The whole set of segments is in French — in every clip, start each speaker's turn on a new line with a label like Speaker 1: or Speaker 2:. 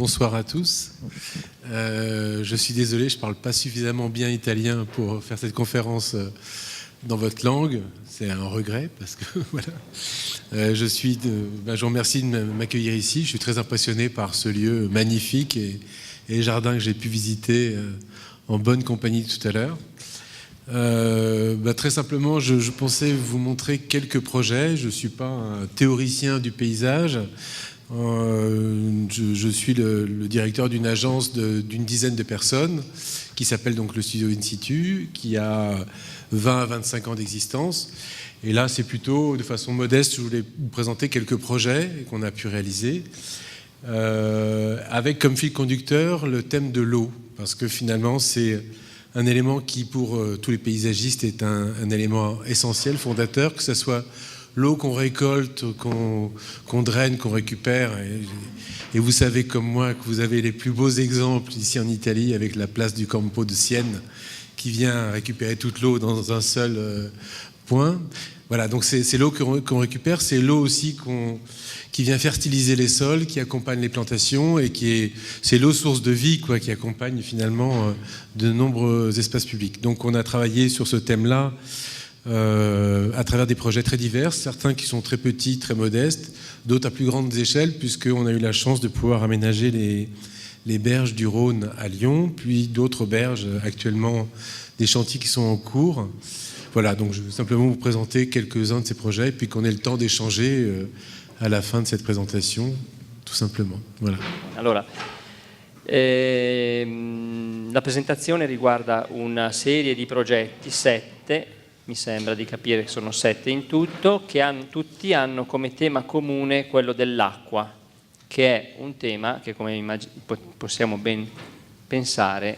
Speaker 1: bonsoir à tous. Je suis désolé, je ne parle pas suffisamment bien italien pour faire cette conférence dans votre langue. C'est un regret parce que voilà. Je vous remercie de m'accueillir ici. Je suis très impressionné par ce lieu magnifique et les jardins que j'ai pu visiter en bonne compagnie tout à l'heure. Très simplement, je pensais vous montrer quelques projets. Je ne suis pas un théoricien du paysage. Je suis le directeur d'une agence d'une dizaine de personnes qui s'appelle donc le Studio In Situ, qui a 20 à 25 ans d'existence. Et là, c'est plutôt de façon modeste, je voulais vous présenter quelques projets qu'on a pu réaliser, avec comme fil conducteur le thème de l'eau, parce que finalement, c'est un élément qui, pour tous les paysagistes, est un élément essentiel, fondateur, que ce soit l'eau qu'on récolte, qu'on draine, qu'on récupère. Et vous savez comme moi que vous avez les plus beaux exemples ici en Italie avec la place du Campo de Sienne qui vient récupérer toute l'eau dans un seul point. Voilà, donc c'est l'eau qu'on récupère, c'est l'eau aussi qui vient fertiliser les sols, qui accompagne les plantations et c'est l'eau source de vie qui accompagne finalement de nombreux espaces publics. Donc on a travaillé sur ce thème-là à travers des projets très divers, certains qui sont très petits, très modestes, d'autres à plus grandes échelles, puisqu'on a eu la chance de pouvoir aménager les berges du Rhône à Lyon, puis d'autres berges actuellement, des chantiers qui sont en cours. Voilà, donc je vais simplement vous présenter quelques-uns de ces projets, et puis qu'on ait le temps d'échanger à la fin de cette présentation, tout simplement. Voilà.
Speaker 2: Allora, la presentazione riguarda una serie di progetti, 7, mi sembra di capire che sono 7 in tutto, che tutti hanno come tema comune quello dell'acqua, che è un tema che, come possiamo ben pensare,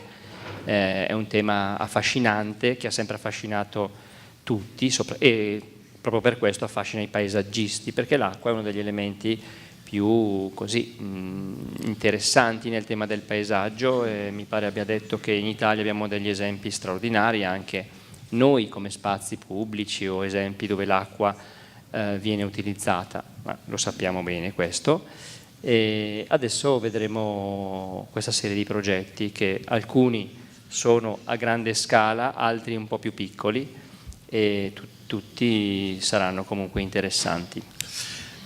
Speaker 2: è un tema affascinante, che ha sempre affascinato tutti e proprio per questo affascina i paesaggisti, perché l'acqua è uno degli elementi più interessanti nel tema del paesaggio. Mi pare abbia detto che in Italia abbiamo degli esempi straordinari anche noi come spazi pubblici o esempi dove l'acqua viene utilizzata, ma lo sappiamo bene questo. E adesso vedremo questa serie di progetti che alcuni sono a grande scala, altri un po' più piccoli e tutti saranno comunque interessanti.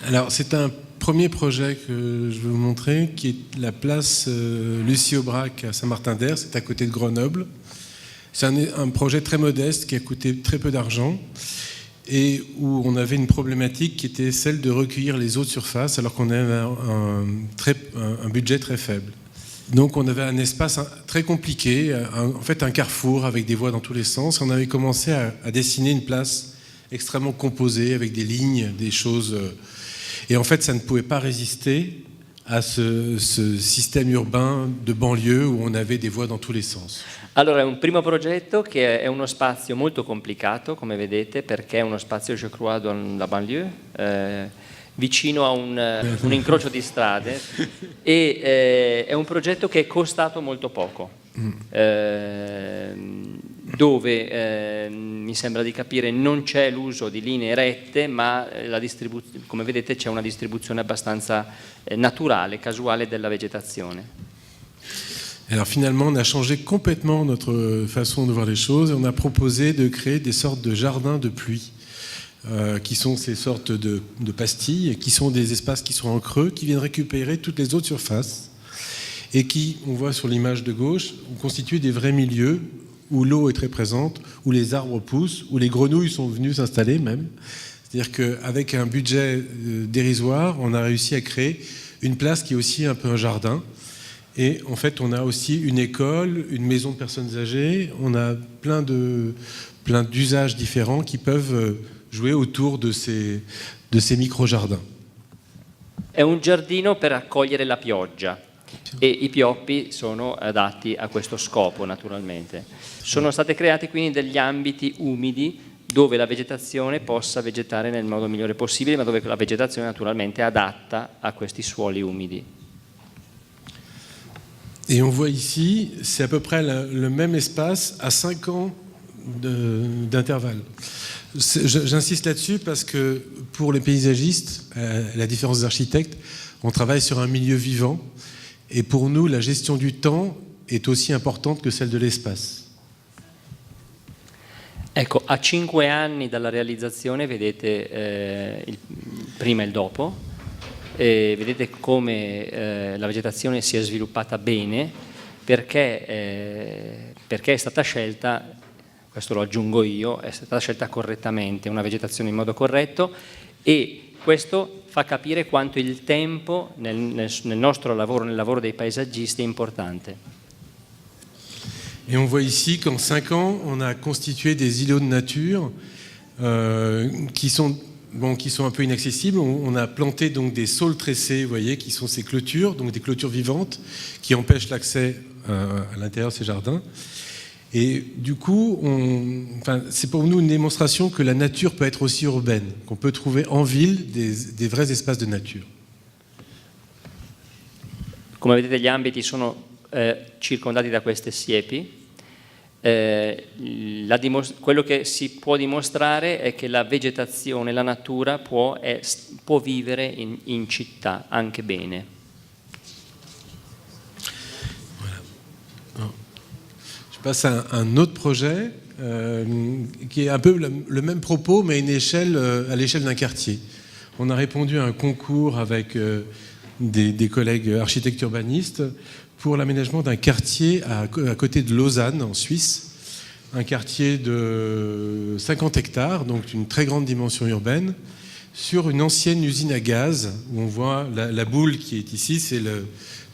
Speaker 1: Alors c'est un premier projet que je veux vous montrer qui est la place Lucie Aubrac à Saint-Martin-d'Hers, c'est à côté de Grenoble. C'est un projet très modeste qui a coûté très peu d'argent et où on avait une problématique qui était celle de recueillir les eaux de surface alors qu'on avait un budget très faible. Donc on avait un espace très compliqué, en fait un carrefour avec des voies dans tous les sens. On avait commencé à dessiner une place extrêmement composée avec des lignes, des choses. Et en fait ça ne pouvait pas résister à ce système urbain de banlieue où on avait des voies dans tous les sens.
Speaker 2: Allora è un primo progetto che è uno spazio molto complicato, come vedete, perché è uno spazio, je crois, dans la banlieue, vicino a un incrocio di strade e è un progetto che è costato molto poco, dove mi sembra di capire non c'è l'uso di linee rette, ma come vedete c'è una distribuzione abbastanza naturale, casuale della vegetazione.
Speaker 1: Alors finalement, on a changé complètement notre façon de voir les choses et on a proposé de créer des sortes de jardins de pluie, qui sont ces sortes de pastilles, qui sont des espaces qui sont en creux, qui viennent récupérer toutes les eaux de surface et qui, on voit sur l'image de gauche, ont constitué des vrais milieux où l'eau est très présente, où les arbres poussent, où les grenouilles sont venues s'installer même. C'est-à-dire qu'avec un budget dérisoire, on a réussi à créer une place qui est aussi un peu un jardin. Et en fait, on a aussi une école, une maison de personnes âgées, on a plein d'usages différents qui peuvent jouer autour de ces micro-jardins.
Speaker 2: È un giardino per accogliere la pioggia e i pioppi sono adatti a questo scopo naturalmente. Sono state create quindi degli ambiti umidi dove la vegetazione possa vegetare nel modo migliore possibile, ma dove la vegetazione naturalmente è adatta a questi suoli umidi.
Speaker 1: Et on voit ici, c'est à peu près le même espace à 5 ans d'intervalle. J'insiste là-dessus parce que pour les paysagistes, à la différence des architectes, on travaille sur un milieu vivant Et pour nous, la gestion du temps est aussi importante que celle de l'espace.
Speaker 2: Ecco, a 5 anni dalla realizzazione vedete il prima e il dopo, e vedete come la vegetazione si è sviluppata bene perché è stata scelta, questo lo aggiungo io, è stata scelta correttamente, una vegetazione in modo corretto, e questo fa capire quanto il tempo nel nostro lavoro, nel lavoro dei paesaggisti, è importante.
Speaker 1: Et on voit ici qu'en 5 ans, on a constitué des îlots de nature qui sont un peu inaccessibles. On a planté donc des saules tressés, vous voyez, qui sont ces clôtures, donc des clôtures vivantes qui empêchent l'accès à l'intérieur de ces jardins. Et du coup, c'est pour nous une démonstration que la nature peut être aussi urbaine, qu'on peut trouver en ville des vrais espaces de nature.
Speaker 2: Come vedete, gli ambiti sono circondati da queste siepi. Quello che si può dimostrare è che la vegetazione, la natura può vivere in città anche bene.
Speaker 1: Voilà. Je passe à un autre projet qui est un peu le même propos, mais à l'échelle d'un quartier. On a répondu à un concours avec des collègues architectes urbanistes pour l'aménagement d'un quartier à côté de Lausanne, en Suisse, un quartier de 50 hectares, donc une très grande dimension urbaine, sur une ancienne usine à gaz, où on voit la boule qui est ici, c'est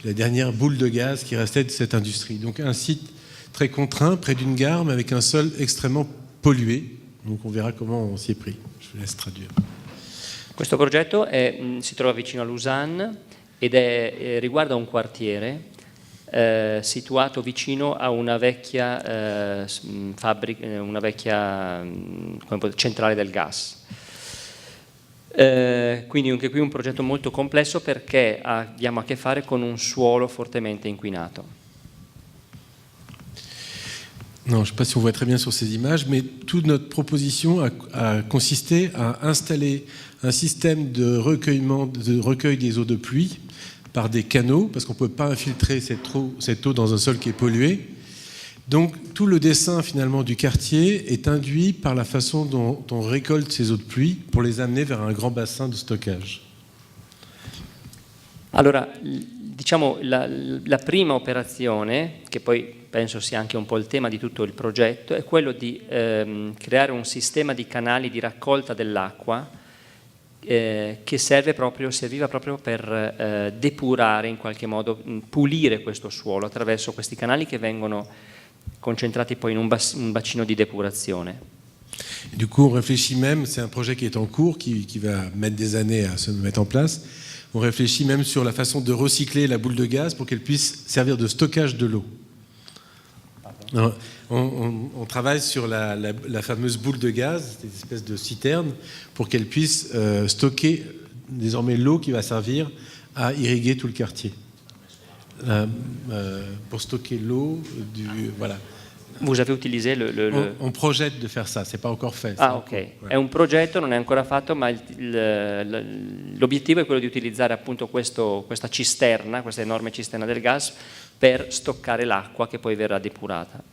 Speaker 1: la dernière boule de gaz qui restait de cette industrie. Donc un site très contraint, près d'une gare, mais avec un sol extrêmement pollué. Donc on verra comment on s'y est pris. Je vous laisse traduire.
Speaker 2: Questo progetto si trova vicino a Lausanne ed riguarda un quartiere situato vicino a una vecchia fabbrica, una vecchia centrale del gas. Quindi anche qui un progetto molto complesso perché abbiamo a che fare con un suolo fortemente inquinato.
Speaker 1: Non, je ne sais pas si on voit très bien sur ces images, mais toute notre proposition a consisté à installer un système de recueil des eaux de pluie par des canaux, parce qu'on ne peut pas infiltrer cette eau dans un sol qui est pollué. Donc tout le dessin finalement du quartier est induit par la façon dont on récolte ces eaux de pluie pour les amener vers un grand bassin de stockage.
Speaker 2: Allora, diciamo la prima operazione, che poi penso sia anche un po' il tema di tutto il progetto, è quello di creare un sistema di canali di raccolta dell'acqua che serviva proprio per depurare, in qualche modo pulire questo suolo attraverso questi canali che vengono concentrati poi in un bacino di depurazione.
Speaker 1: Et du coup, on réfléchit même, c'est un projet qui est en cours, qui va mettre des années à se mettre en place. On réfléchit même sur la façon de recycler la boule de gaz pour qu'elle puisse servir de stockage de l'eau. Alors, on travaille sur la fameuse boule de gaz, cette espèce de citerne, pour qu'elle puisse stocker désormais l'eau qui va servir à irriguer tout le quartier. Pour stocker l'eau, voilà.
Speaker 2: Vous avez utilisé
Speaker 1: On projette de faire ça, c'est pas encore fait.
Speaker 2: Ah, ok.
Speaker 1: Ouais.
Speaker 2: È un progetto, non è ancora fatto, ma l'obiettivo è quello di utilizzare appunto questa cisterna, questa enorme cisterna del gas, per stoccare l'acqua che poi verrà depurata.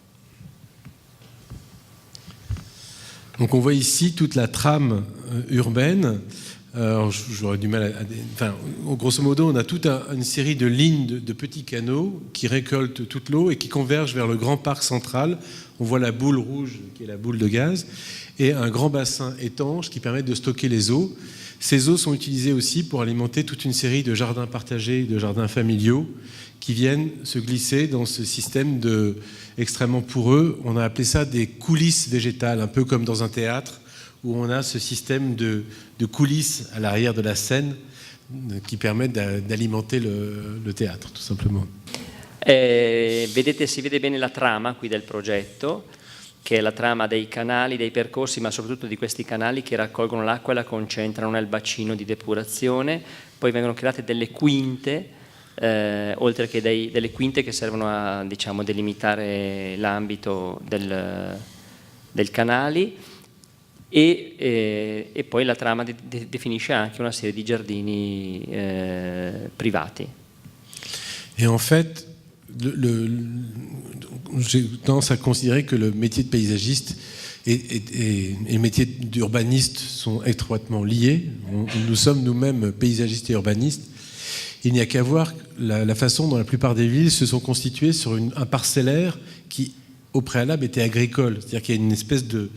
Speaker 1: Donc on voit ici toute la trame urbaine. J'aurais du mal grosso modo, on a toute une série de lignes de petits canaux qui récoltent toute l'eau et qui convergent vers le grand parc central. On voit la boule rouge qui est la boule de gaz et un grand bassin étanche qui permet de stocker les eaux. Ces eaux sont utilisées aussi pour alimenter toute une série de jardins partagés, de jardins familiaux qui viennent se glisser dans ce système extrêmement poreux. On a appelé ça des coulisses végétales, un peu comme dans un théâtre, où on a ce système de coulisses à l'arrière de la scène qui permettent d'alimenter le théâtre, tout simplement.
Speaker 2: Vedete, si vede bene la trama qui del progetto, che è la trama dei canali, dei percorsi, ma soprattutto di questi canali che raccolgono l'acqua e la concentrano nel bacino di depurazione. Poi vengono create delle quinte, oltre che delle quinte che servono a, diciamo, delimitare l'ambito del canali. E poi la trama definisce anche una serie di giardini privati.
Speaker 1: Et en fait, j'ai tendance à considérer que le métier de paysagiste et le métier d'urbaniste sont étroitement liés. Nous sommes nous-mêmes paysagistes et urbanistes. Il n'y a qu'à voir la façon dont la plupart des villes se sont constituées sur un parcellaire qui, au préalable, était agricole. C'est-à-dire qu'il y a une espèce de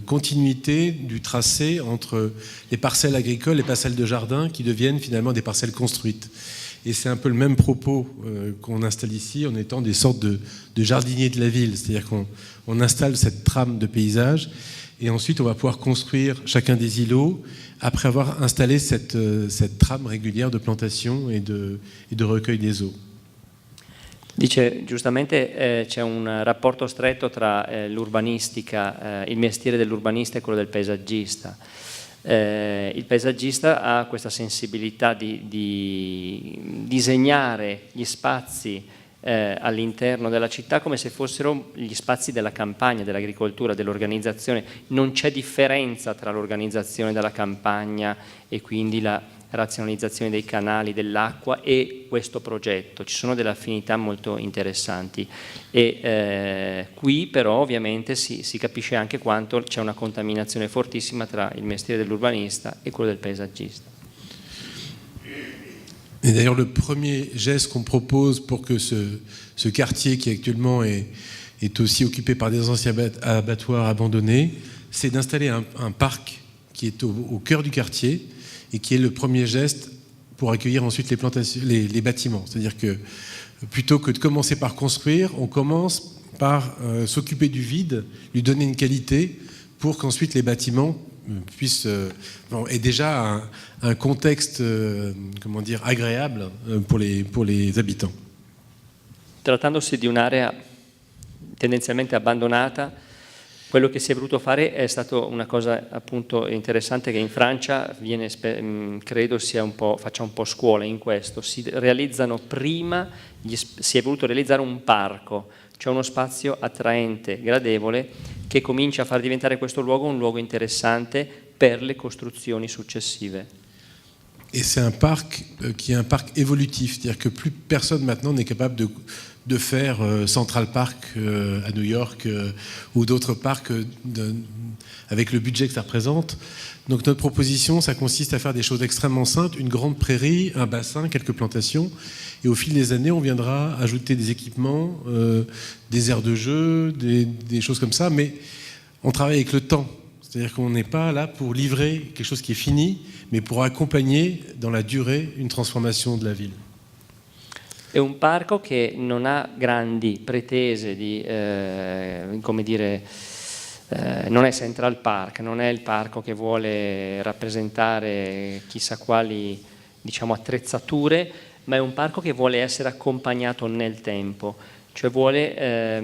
Speaker 1: continuité du tracé entre les parcelles agricoles et les parcelles de jardin qui deviennent finalement des parcelles construites. Et c'est un peu le même propos qu'on installe ici en étant des sortes de jardiniers de la ville. C'est-à-dire qu'on installe cette trame de paysage et ensuite on va pouvoir construire chacun des îlots après avoir installé cette trame régulière de plantation et de recueil des eaux.
Speaker 2: Dice giustamente c'è un rapporto stretto tra l'urbanistica, il mestiere dell'urbanista e quello del paesaggista. Il paesaggista ha questa sensibilità di disegnare gli spazi all'interno della città come se fossero gli spazi della campagna, dell'agricoltura, dell'organizzazione. Non c'è differenza tra l'organizzazione della campagna e quindi la razionalizzazione dei canali, dell'acqua e questo progetto. Ci sono delle affinità molto interessanti e qui però ovviamente si capisce anche quanto c'è una contaminazione fortissima tra il mestiere dell'urbanista e quello del paesaggista.
Speaker 1: Et d'ailleurs, le premier geste qu'on propose pour que ce quartier qui actuellement est aussi occupé par des anciens abattoirs abandonnés, c'est d'installer un parc qui est au cœur du quartier et qui est le premier geste pour accueillir ensuite les bâtiments. C'est-à-dire que plutôt que de commencer par construire, on commence par s'occuper du vide, lui donner une qualité pour qu'ensuite les bâtiments puissent aient déjà un contexte agréable pour les habitants.
Speaker 2: Trattandosi di un'area tendenzialmente abbandonata, quello che si è voluto fare è stato una cosa appunto interessante che in Francia credo faccia un po' scuola in questo. Si è voluto realizzare un parco, cioè uno spazio attraente, gradevole, che comincia a far diventare questo luogo un luogo interessante per le costruzioni successive.
Speaker 1: Et c'est un parc qui est un parc évolutif, c'est-à-dire que plus personne maintenant n'est capable de faire Central Park à New York ou d'autres parcs avec le budget que ça représente. Donc notre proposition, ça consiste à faire des choses extrêmement simples, une grande prairie, un bassin, quelques plantations, et au fil des années, on viendra ajouter des équipements, des aires de jeu, des choses comme ça, mais on travaille avec le temps. C'est-à-dire qu'on n'est pas là pour livrer quelque chose qui est fini, mais pour accompagner dans la durée une transformation de la ville.
Speaker 2: È un parco che non ha grandi pretese non è Central Park, non è il parco che vuole rappresentare chissà quali, attrezzature, ma è un parco che vuole essere accompagnato nel tempo, cioè vuole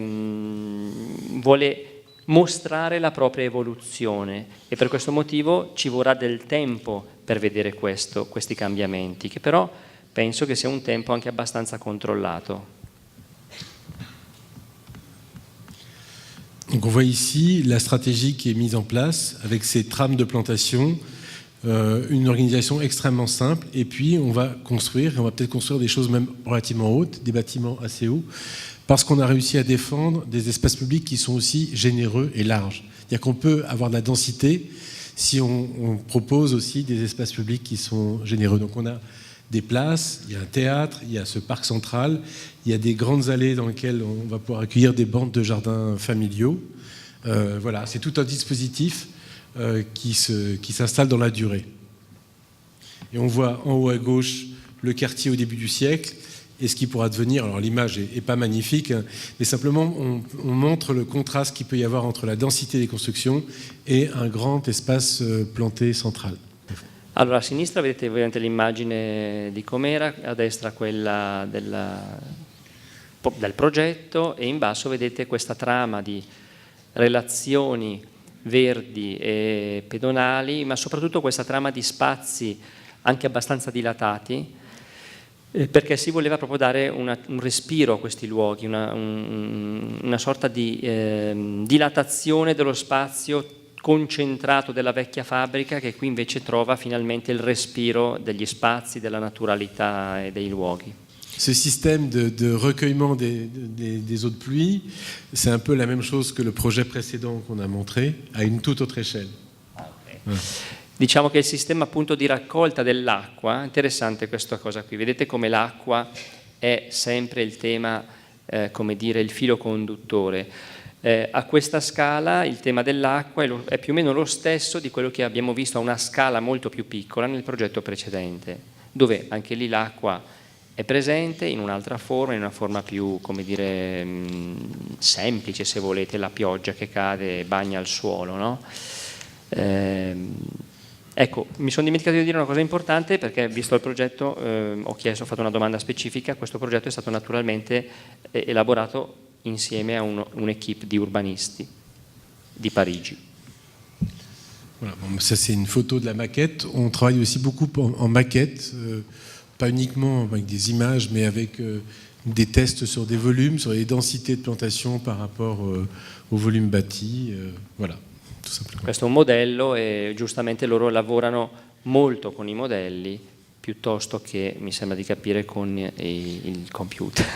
Speaker 2: mostrare la propria evoluzione e per questo motivo ci vorrà del tempo per vedere questi cambiamenti, che però penso che sia un tempo anche abbastanza controllato.
Speaker 1: Donc on voit ici la stratégie qui est mise en place avec ces trames de plantation, une organisation extrêmement simple, et puis on va peut-être construire des choses même relativement hautes, des bâtiments assez hauts, parce qu'on a réussi à défendre des espaces publics qui sont aussi généreux et larges. C'est-à-dire qu'on peut avoir de la densité si on propose aussi des espaces publics qui sont généreux. Donc on a des places, il y a un théâtre, il y a ce parc central, il y a des grandes allées dans lesquelles on va pouvoir accueillir des bandes de jardins familiaux. Voilà, c'est tout un dispositif qui s'installe dans la durée. Et on voit en haut à gauche le quartier au début du siècle et ce qui pourra devenir. Alors l'image n'est pas magnifique, hein, mais simplement on montre le contraste qu'il peut y avoir entre la densité des constructions et un grand espace planté central.
Speaker 2: Allora, a sinistra vedete ovviamente l'immagine di com'era, a destra quella del progetto e in basso vedete questa trama di relazioni verdi e pedonali, ma soprattutto questa trama di spazi anche abbastanza dilatati, perché si voleva proprio dare un respiro a questi luoghi, una sorta di dilatazione dello spazio concentrato della vecchia fabbrica, che qui invece trova finalmente il respiro degli spazi, della naturalità e dei luoghi.
Speaker 1: ce système de recueillement des eaux de pluie, c'est un peu la même chose que le projet précédent qu'on a montré, à une toute autre échelle.
Speaker 2: Okay. Diciamo che il sistema appunto di raccolta dell'acqua, interessante questa cosa qui, vedete come l'acqua è sempre il tema, come dire, il filo conduttore. A questa scala il tema dell'acqua è più o meno lo stesso di quello che abbiamo visto a una scala molto più piccola nel progetto precedente, dove anche lì l'acqua è presente in un'altra forma, in una forma più, come dire, semplice, se volete, la pioggia che cade e bagna il suolo, no? Ecco, mi sono dimenticato di dire una cosa importante, perché visto il progetto ho fatto una domanda specifica. Questo progetto è stato naturalmente elaborato insieme a un'equipe di urbanisti di Parigi.
Speaker 1: Voilà, bon, ça c'est une photo de la maquette. On travaille aussi beaucoup en maquette, pas uniquement avec des images, mais avec des tests sur des volumes, sur les densités de plantation par rapport au volume bâti. Voilà, tout simplement.
Speaker 2: Questo è un modello e giustamente loro lavorano molto con i modelli piuttosto che, mi sembra di capire, con il computer.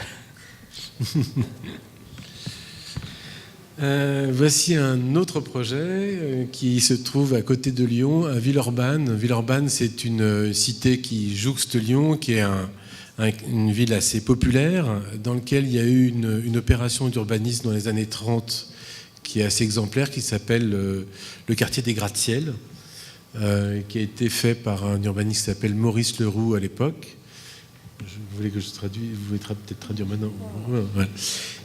Speaker 1: Voici un autre projet qui se trouve à côté de Lyon, à Villeurbanne. Villeurbanne, c'est une cité qui jouxte Lyon, qui est une ville assez populaire, dans laquelle il y a eu une opération d'urbanisme dans les années 30 qui est assez exemplaire, qui s'appelle le quartier des gratte-ciel, qui a été fait par un urbaniste qui s'appelle Maurice Leroux à l'époque. Vous voulez que je traduise? Vous voulez peut-être traduire maintenant? Ouais.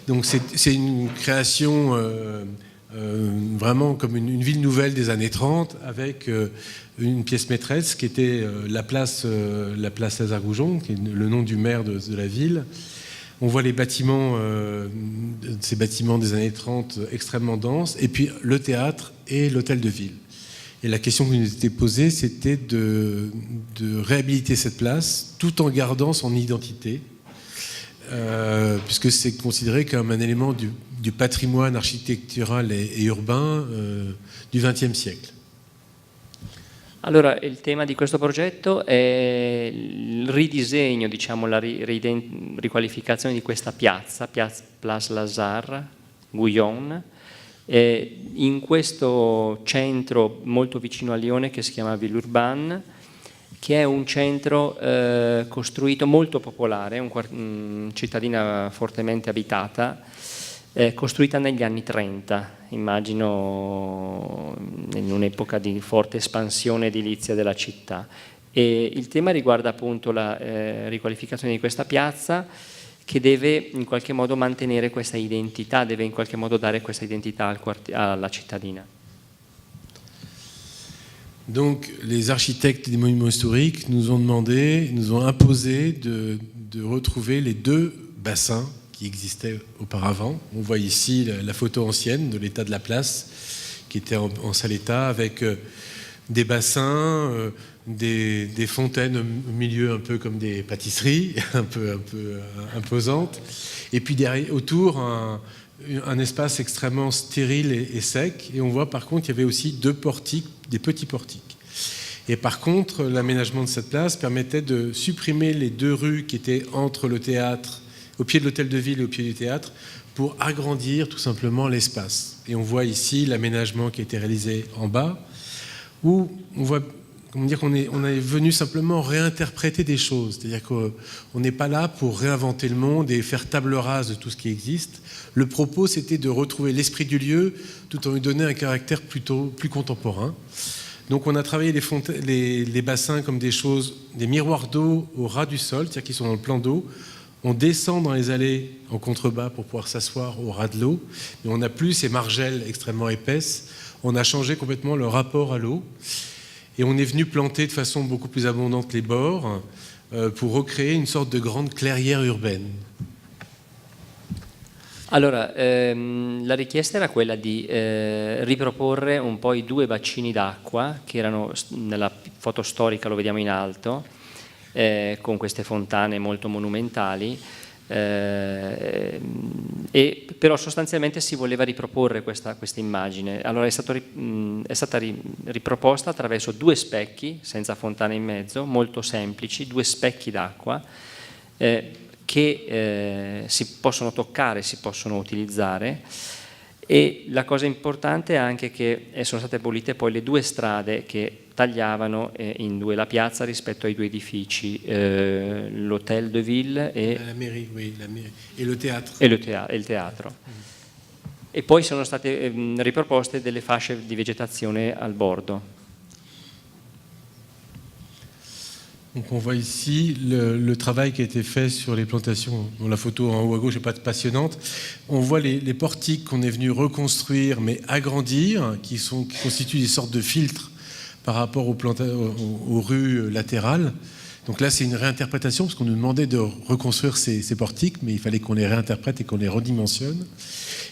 Speaker 1: Donc c'est une création vraiment comme une ville nouvelle des années 30, avec une pièce maîtresse qui était la place Lazare-Goujon, qui est le nom du maire de la ville. On voit les bâtiments, ces bâtiments des années 30 extrêmement denses, et puis le théâtre et l'hôtel de ville. Et la question qui nous était posée, c'était de réhabiliter cette place tout en gardant son identité, puisque c'est considéré comme un élément du patrimoine architectural et urbain du XXe siècle.
Speaker 2: Allora, il tema di questo progetto è il ridisegno, diciamo, la riqualificazione di questa piazza, Place Lazare, Goujon, in questo centro molto vicino a Lione che si chiama Villeurbanne, che è un centro costruito molto popolare, cittadina fortemente abitata, costruita negli anni 30, immagino in un'epoca di forte espansione edilizia della città. E il tema riguarda appunto la riqualificazione di questa piazza, che deve in qualche modo mantenere questa identità, deve in qualche modo dare questa identità alla cittadina.
Speaker 1: Donc les architectes des monuments historiques nous ont imposé de retrouver les deux bassins qui existaient auparavant. On voit ici la photo ancienne de l'état de la place, qui était en sale état, avec des bassins, des fontaines au milieu, un peu comme des pâtisseries, un peu imposantes, et puis derrière, autour un espace extrêmement stérile et sec. Et on voit par contre qu'il y avait aussi deux portiques, des petits portiques. Et par contre, l'aménagement de cette place permettait de supprimer les deux rues qui étaient entre le théâtre, au pied de l'hôtel de ville et au pied du théâtre, pour agrandir tout simplement l'espace. Et on voit ici l'aménagement qui a été réalisé en bas, où on voit, comment dire, qu'on est venu simplement réinterpréter des choses. C'est-à-dire qu'on n'est pas là pour réinventer le monde et faire table rase de tout ce qui existe. Le propos, c'était de retrouver l'esprit du lieu tout en lui donnant un caractère plutôt plus contemporain. Donc on a travaillé les bassins comme des choses, des miroirs d'eau au ras du sol, c'est-à-dire qu'ils sont dans le plan d'eau. On descend dans les allées en contrebas pour pouvoir s'asseoir au ras de l'eau, mais on n'a plus ces margelles extrêmement épaisses. On a changé complètement le rapport à l'eau et on est venu planter de façon beaucoup plus abondante les bords pour recréer une sorte de grande clairière urbaine.
Speaker 2: Allora, la richiesta era quella di riproporre un po' i due bacini d'acqua che erano nella foto storica, lo vediamo in alto, con queste fontane molto monumentali, e però sostanzialmente si voleva riproporre questa immagine. Allora è stata riproposta attraverso due specchi senza fontane in mezzo, molto semplici, due specchi d'acqua, che si possono toccare, si possono utilizzare. E la cosa importante è anche che sono state abolite poi le 2 strade che tagliavano in 2 la piazza rispetto ai 2 edifici, l'Hôtel de Ville e
Speaker 1: la mairie, oui, et le théâtre.
Speaker 2: E il teatro. E poi sono state riproposte delle fasce di vegetazione al bordo.
Speaker 1: Donc on voit ici le travail qui a été fait sur les plantations. Bon, la photo en haut à gauche n'est pas passionnante. On voit les portiques qu'on est venu reconstruire mais agrandir, qui constituent des sortes de filtres par rapport aux rues latérales. Donc là c'est une réinterprétation parce qu'on nous demandait de reconstruire ces portiques, mais il fallait qu'on les réinterprète et qu'on les redimensionne.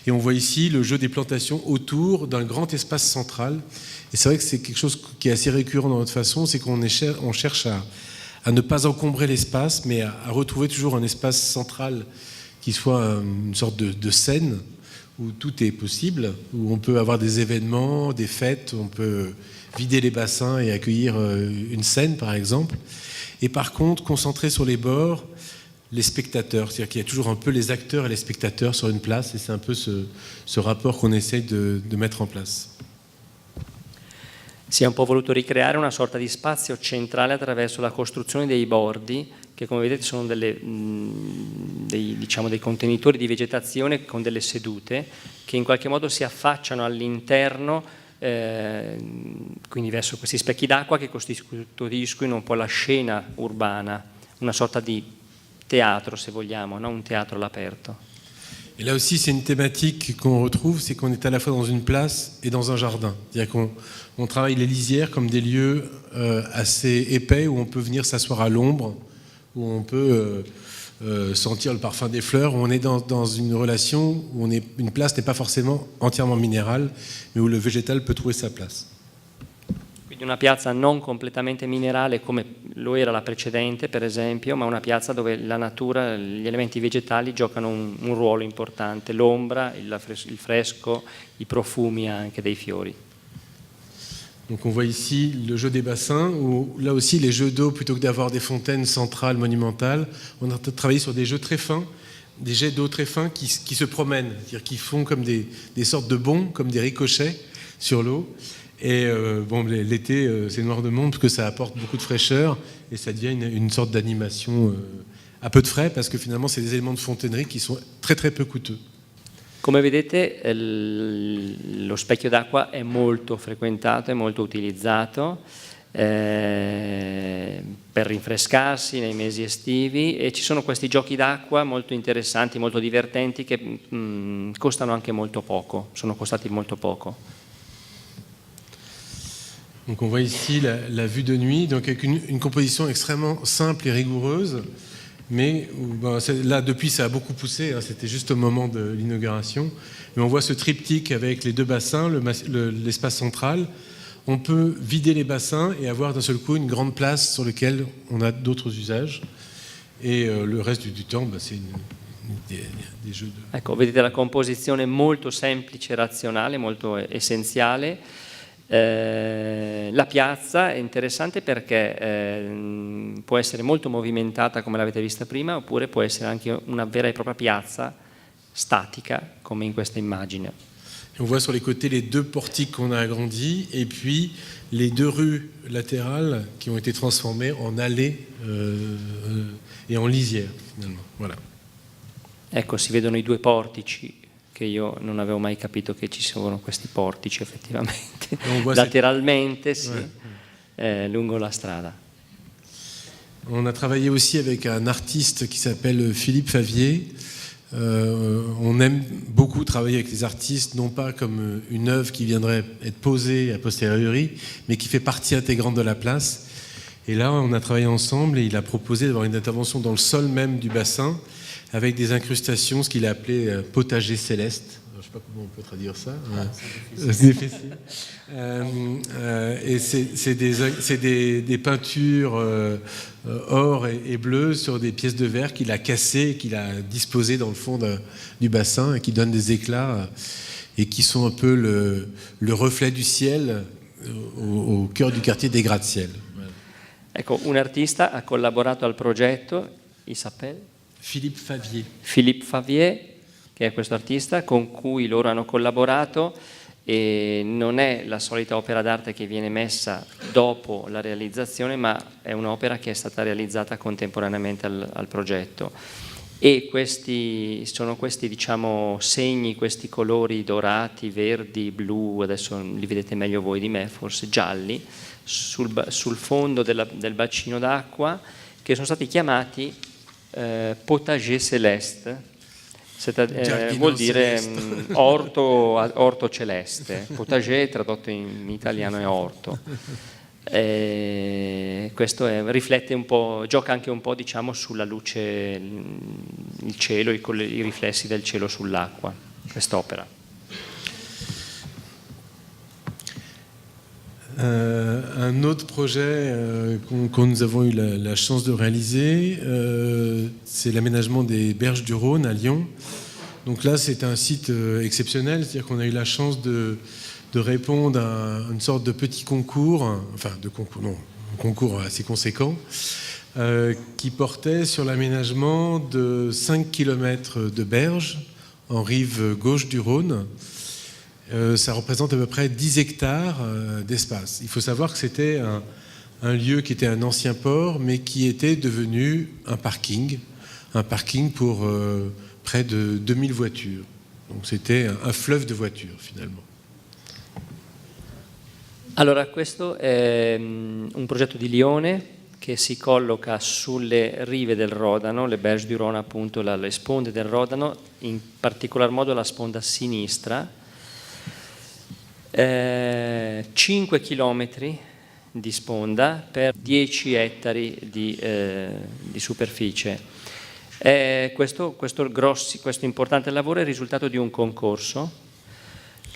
Speaker 1: Et on voit ici le jeu des plantations autour d'un grand espace central. Et c'est vrai que c'est quelque chose qui est assez récurrent dans notre façon, c'est qu'on cherche à ne pas encombrer l'espace, mais à retrouver toujours un espace central qui soit une sorte de scène où tout est possible, où on peut avoir des événements, des fêtes, on peut vider les bassins et accueillir une scène par exemple. Et par contre, concentrer sur les bords les spectateurs, c'est-à-dire qu'il y a toujours un peu les acteurs et les spectateurs sur une place, et c'est un peu ce rapport qu'on essaye de mettre en place.
Speaker 2: Si è un po' voluto ricreare una sorta di spazio centrale attraverso la costruzione dei bordi, che come vedete sono dei contenitori di vegetazione con delle sedute che in qualche modo si affacciano all'interno, quindi verso questi specchi d'acqua che costituiscono un po' la scena urbana, una sorta di théâtre, si vogliamo, no? Un théâtre all'aperto.
Speaker 1: Et là aussi, c'est une thématique qu'on retrouve, c'est qu'on est à la fois dans une place et dans un jardin. C'est-à-dire qu'on travaille les lisières comme des lieux assez épais où on peut venir s'asseoir à l'ombre, où on peut sentir le parfum des fleurs, où on est dans une relation où une place n'est pas forcément entièrement minérale, mais où le végétal peut trouver sa place.
Speaker 2: Quindi una piazza non completamente minerale come lo era la precedente per esempio, ma una piazza dove la natura, gli elementi vegetali giocano un ruolo importante, l'ombra, il fresco, i profumi anche dei fiori.
Speaker 1: Donc on voit ici le jeu des bassins, où là aussi les jeux d'eau, plutôt que d'avoir des fontaines centrales monumentales, on a travaillé sur des jeux très fins, des jets d'eau très fins qui se promènent, c'est-à-dire qui font comme des sortes de bonds, comme des ricochets sur l'eau. Et bon, l'été, c'est noir de monde parce que ça apporte beaucoup de fraîcheur et ça devient une sorte d'animation à peu de frais parce que finalement, c'est des éléments de fontainerie qui sont très très peu coûteux.
Speaker 2: Come vedete lo specchio d'acqua è molto frequentato, è molto utilizzato per rinfrescarsi nei mesi estivi e ci sono questi giochi d'acqua molto interessanti, molto divertenti che costano anche molto poco, sono costati molto poco.
Speaker 1: Donc on voit ici la vue de nuit, donc avec une composition extrêmement simple et rigoureuse, mais là depuis ça a beaucoup poussé, hein, c'était juste au moment de l'inauguration, mais on voit ce triptyque avec les 2 bassins, l'espace central. On peut vider les bassins et avoir d'un seul coup une grande place sur laquelle on a d'autres usages, et le reste du temps c'est des jeux de...
Speaker 2: Ecco, vedete la composizione molto semplice, razionale, molto essenziale. La piazza è interessante perché può essere molto movimentata come l'avete vista prima, oppure può essere anche una vera e propria piazza statica come in questa immagine.
Speaker 1: On voit sur les côtés les 2 portiques qu'on a agrandis et puis les 2 rues latérales qui ont été transformées en allées et en lisières finalement. Voilà.
Speaker 2: Ecco, si vedono i 2 portici che io non avevo mai capito che ci sono questi portici effettivamente, lateralmente sì, lungo la strada.
Speaker 1: On a travaillé aussi avec un artiste qui s'appelle Philippe Favier. On aime beaucoup travailler avec les artistes, non pas comme une œuvre qui viendrait être posée a posteriori, mais qui fait partie intégrante de la place. Et là, on a travaillé ensemble et il a proposé d'avoir une intervention dans le sol même du bassin, avec des incrustations, ce qu'il a appelé potager céleste. Je ne sais pas comment on peut traduire ça. C'est difficile. Et c'est des peintures or et bleu sur des pièces de verre qu'il a cassées, qu'il a disposées dans le fond du bassin et qui donnent des éclats et qui sont un peu le reflet du ciel au cœur du quartier des gratte-ciel.
Speaker 2: Ecco, un artista ha collaborato al progetto, il s'appelle
Speaker 1: Philippe Favier.
Speaker 2: Philippe Favier, che è questo artista con cui loro hanno collaborato, e non è la solita opera d'arte che viene messa dopo la realizzazione, ma è un'opera che è stata realizzata contemporaneamente al progetto. E sono questi, diciamo, segni, questi colori dorati, verdi, blu, adesso li vedete meglio voi di me, forse gialli, sul fondo del bacino d'acqua, che sono stati chiamati potager céleste. Vuol dire orto celeste. Potager tradotto in italiano è orto. Questo riflette un po', gioca anche un po', diciamo, sulla luce, il cielo, i riflessi del cielo sull'acqua, quest'opera.
Speaker 1: Un autre projet que nous avons eu la chance de réaliser, c'est l'aménagement des berges du Rhône à Lyon. Donc là, c'est un site exceptionnel, c'est-à-dire qu'on a eu la chance de répondre à une sorte de petit concours, enfin de concours, non, un concours assez conséquent, qui portait sur l'aménagement de 5 km de berges en rive gauche du Rhône. Ça représente à peu près 10 hectares d'espace. Il faut savoir que c'était un lieu qui était un ancien port, mais qui était devenu un parking pour près de 2000 voitures. Donc c'était un fleuve de voitures finalement.
Speaker 2: Allora, questo è un progetto di Lione che si colloca sulle rive del Rodano, le Berges du Rhône, appunto, le sponde del Rodano, in particolar modo la sponda sinistra. 5 chilometri di sponda per 10 ettari di superficie. Questo importante lavoro è il risultato di un concorso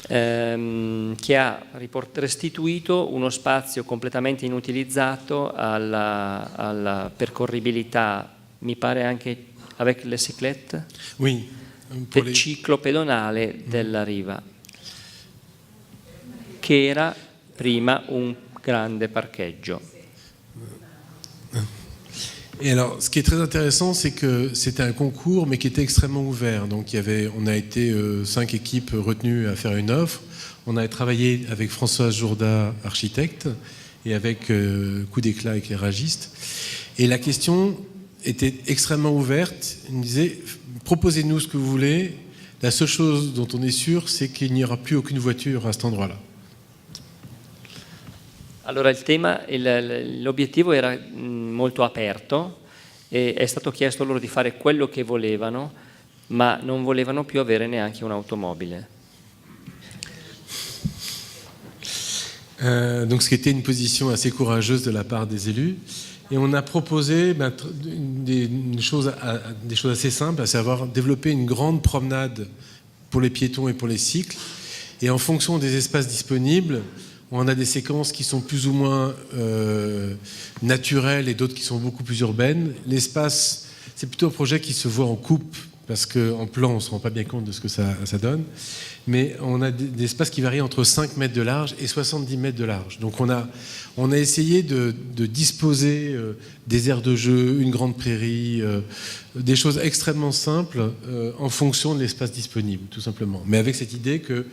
Speaker 2: che ha restituito uno spazio completamente inutilizzato alla percorribilità, mi pare anche avec les cyclettes,
Speaker 1: oui,
Speaker 2: ciclopedonale della riva, che era prima un grande parcheggio.
Speaker 1: Et alors, ce qui est très intéressant, c'est que c'était un concours, mais qui était extrêmement ouvert. Donc, on a été 5 équipes retenues à faire une offre. On a travaillé avec Françoise Jourda, architecte, et avec Coup d'éclat, éclairagiste. Et la question était extrêmement ouverte. Il nous disait, proposez-nous ce que vous voulez. La seule chose dont on est sûr, c'est qu'il n'y aura plus aucune voiture à cet endroit-là.
Speaker 2: Allora l'obiettivo era molto aperto e è stato chiesto loro di fare quello che volevano, ma non volevano più avere neanche un'automobile.
Speaker 1: Donc ce qui était une position assez courageuse de la part des élus. Et on a proposé des choses assez simples, à savoir développer une grande promenade pour les piétons et pour les cycles. Et en fonction des espaces disponibles, on a des séquences qui sont plus ou moins naturelles et d'autres qui sont beaucoup plus urbaines. L'espace, c'est plutôt un projet qui se voit en coupe, parce qu'en plan, on ne se rend pas bien compte de ce que ça donne. Mais on a des espaces qui varient entre 5 mètres de large et 70 mètres de large. Donc on a essayé de disposer des aires de jeu, une grande prairie, des choses extrêmement simples en fonction de l'espace disponible, tout simplement. Mais avec cette idée que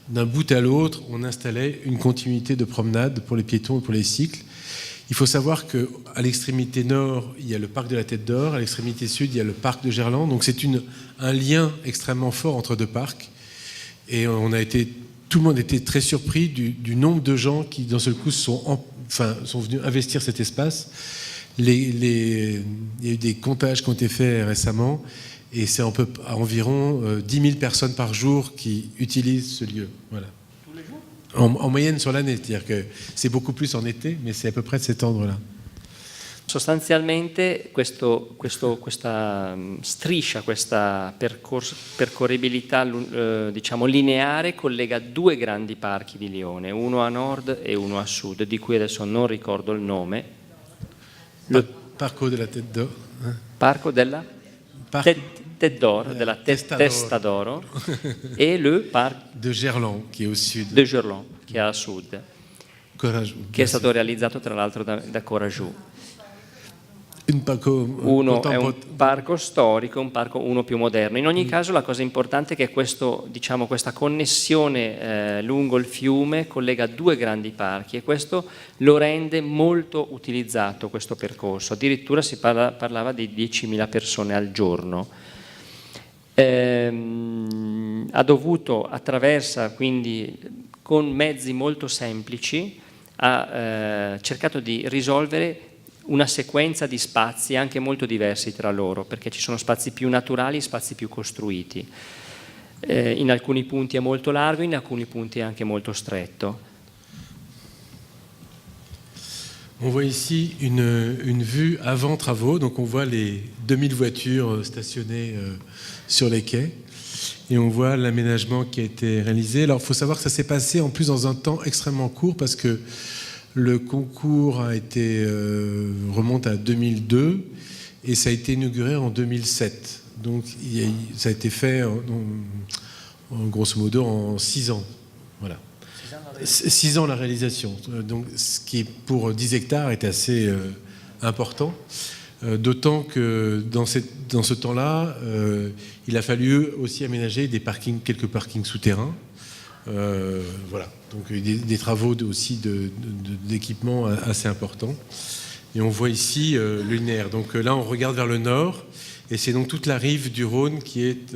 Speaker 1: d'un bout à l'autre, on installait une continuité de promenade pour les piétons et pour les cycles. Il faut savoir qu'à l'extrémité nord, il y a le parc de la Tête d'Or, à l'extrémité sud, il y a le parc de Gerland. Donc c'est un lien extrêmement fort entre deux parcs. Et tout le monde était très surpris du nombre de gens qui, d'un seul coup, sont venus investir cet espace. Il y a eu des comptages qui ont été faits récemment. Et c'est à environ 10 000 personnes par jour qui utilisent ce lieu. Voilà. Tous les jours ? En moyenne sur l'année, c'est-à-dire que c'est beaucoup plus en été, mais c'est à peu près de cet ordre-là.
Speaker 2: Sostanzialmente questa striscia, questa percorribilità diciamo lineare collega 2 grandi parchi di Lione, uno a nord e uno a sud, di cui adesso non ricordo il nome.
Speaker 1: Parco della Tête d'Or.
Speaker 2: Parco della Tête d'Or, della Testa d'Oro, e le parc
Speaker 1: de Gerland, che è au sud.
Speaker 2: De Gerland, che è a sud,
Speaker 1: Courageux,
Speaker 2: che è stato realizzato tra l'altro da Courageux. Uno è un parco storico, uno più moderno. In ogni caso la cosa importante è che questa connessione lungo il fiume collega due grandi parchi e questo lo rende molto utilizzato questo percorso. Addirittura si parlava di 10.000 persone al giorno. Attraversa quindi con mezzi molto semplici, ha cercato di risolvere una sequenza di spazi anche molto diversi tra loro, perché ci sono spazi più naturali e spazi più costruiti. In alcuni punti è molto largo, in alcuni punti è anche molto stretto.
Speaker 1: On voit ici une vue avant travaux, donc on voit les 2000 voitures stationnées sur les quais et on voit l'aménagement qui a été réalisé. Alors il faut savoir que ça s'est passé en plus dans un temps extrêmement court parce que le concours remonte à 2002 et ça a été inauguré en 2007. Donc ça a été fait grosso modo en 6 ans. Voilà. 6 ans la réalisation. Donc ce qui pour 10 hectares est assez important. D'autant que dans ce temps-là, il a fallu aussi aménager quelques parkings souterrains. Voilà, donc des travaux aussi d'équipement assez importants. Et on voit ici le linéaire. Donc là, on regarde vers le nord, et c'est donc toute la rive du Rhône qui est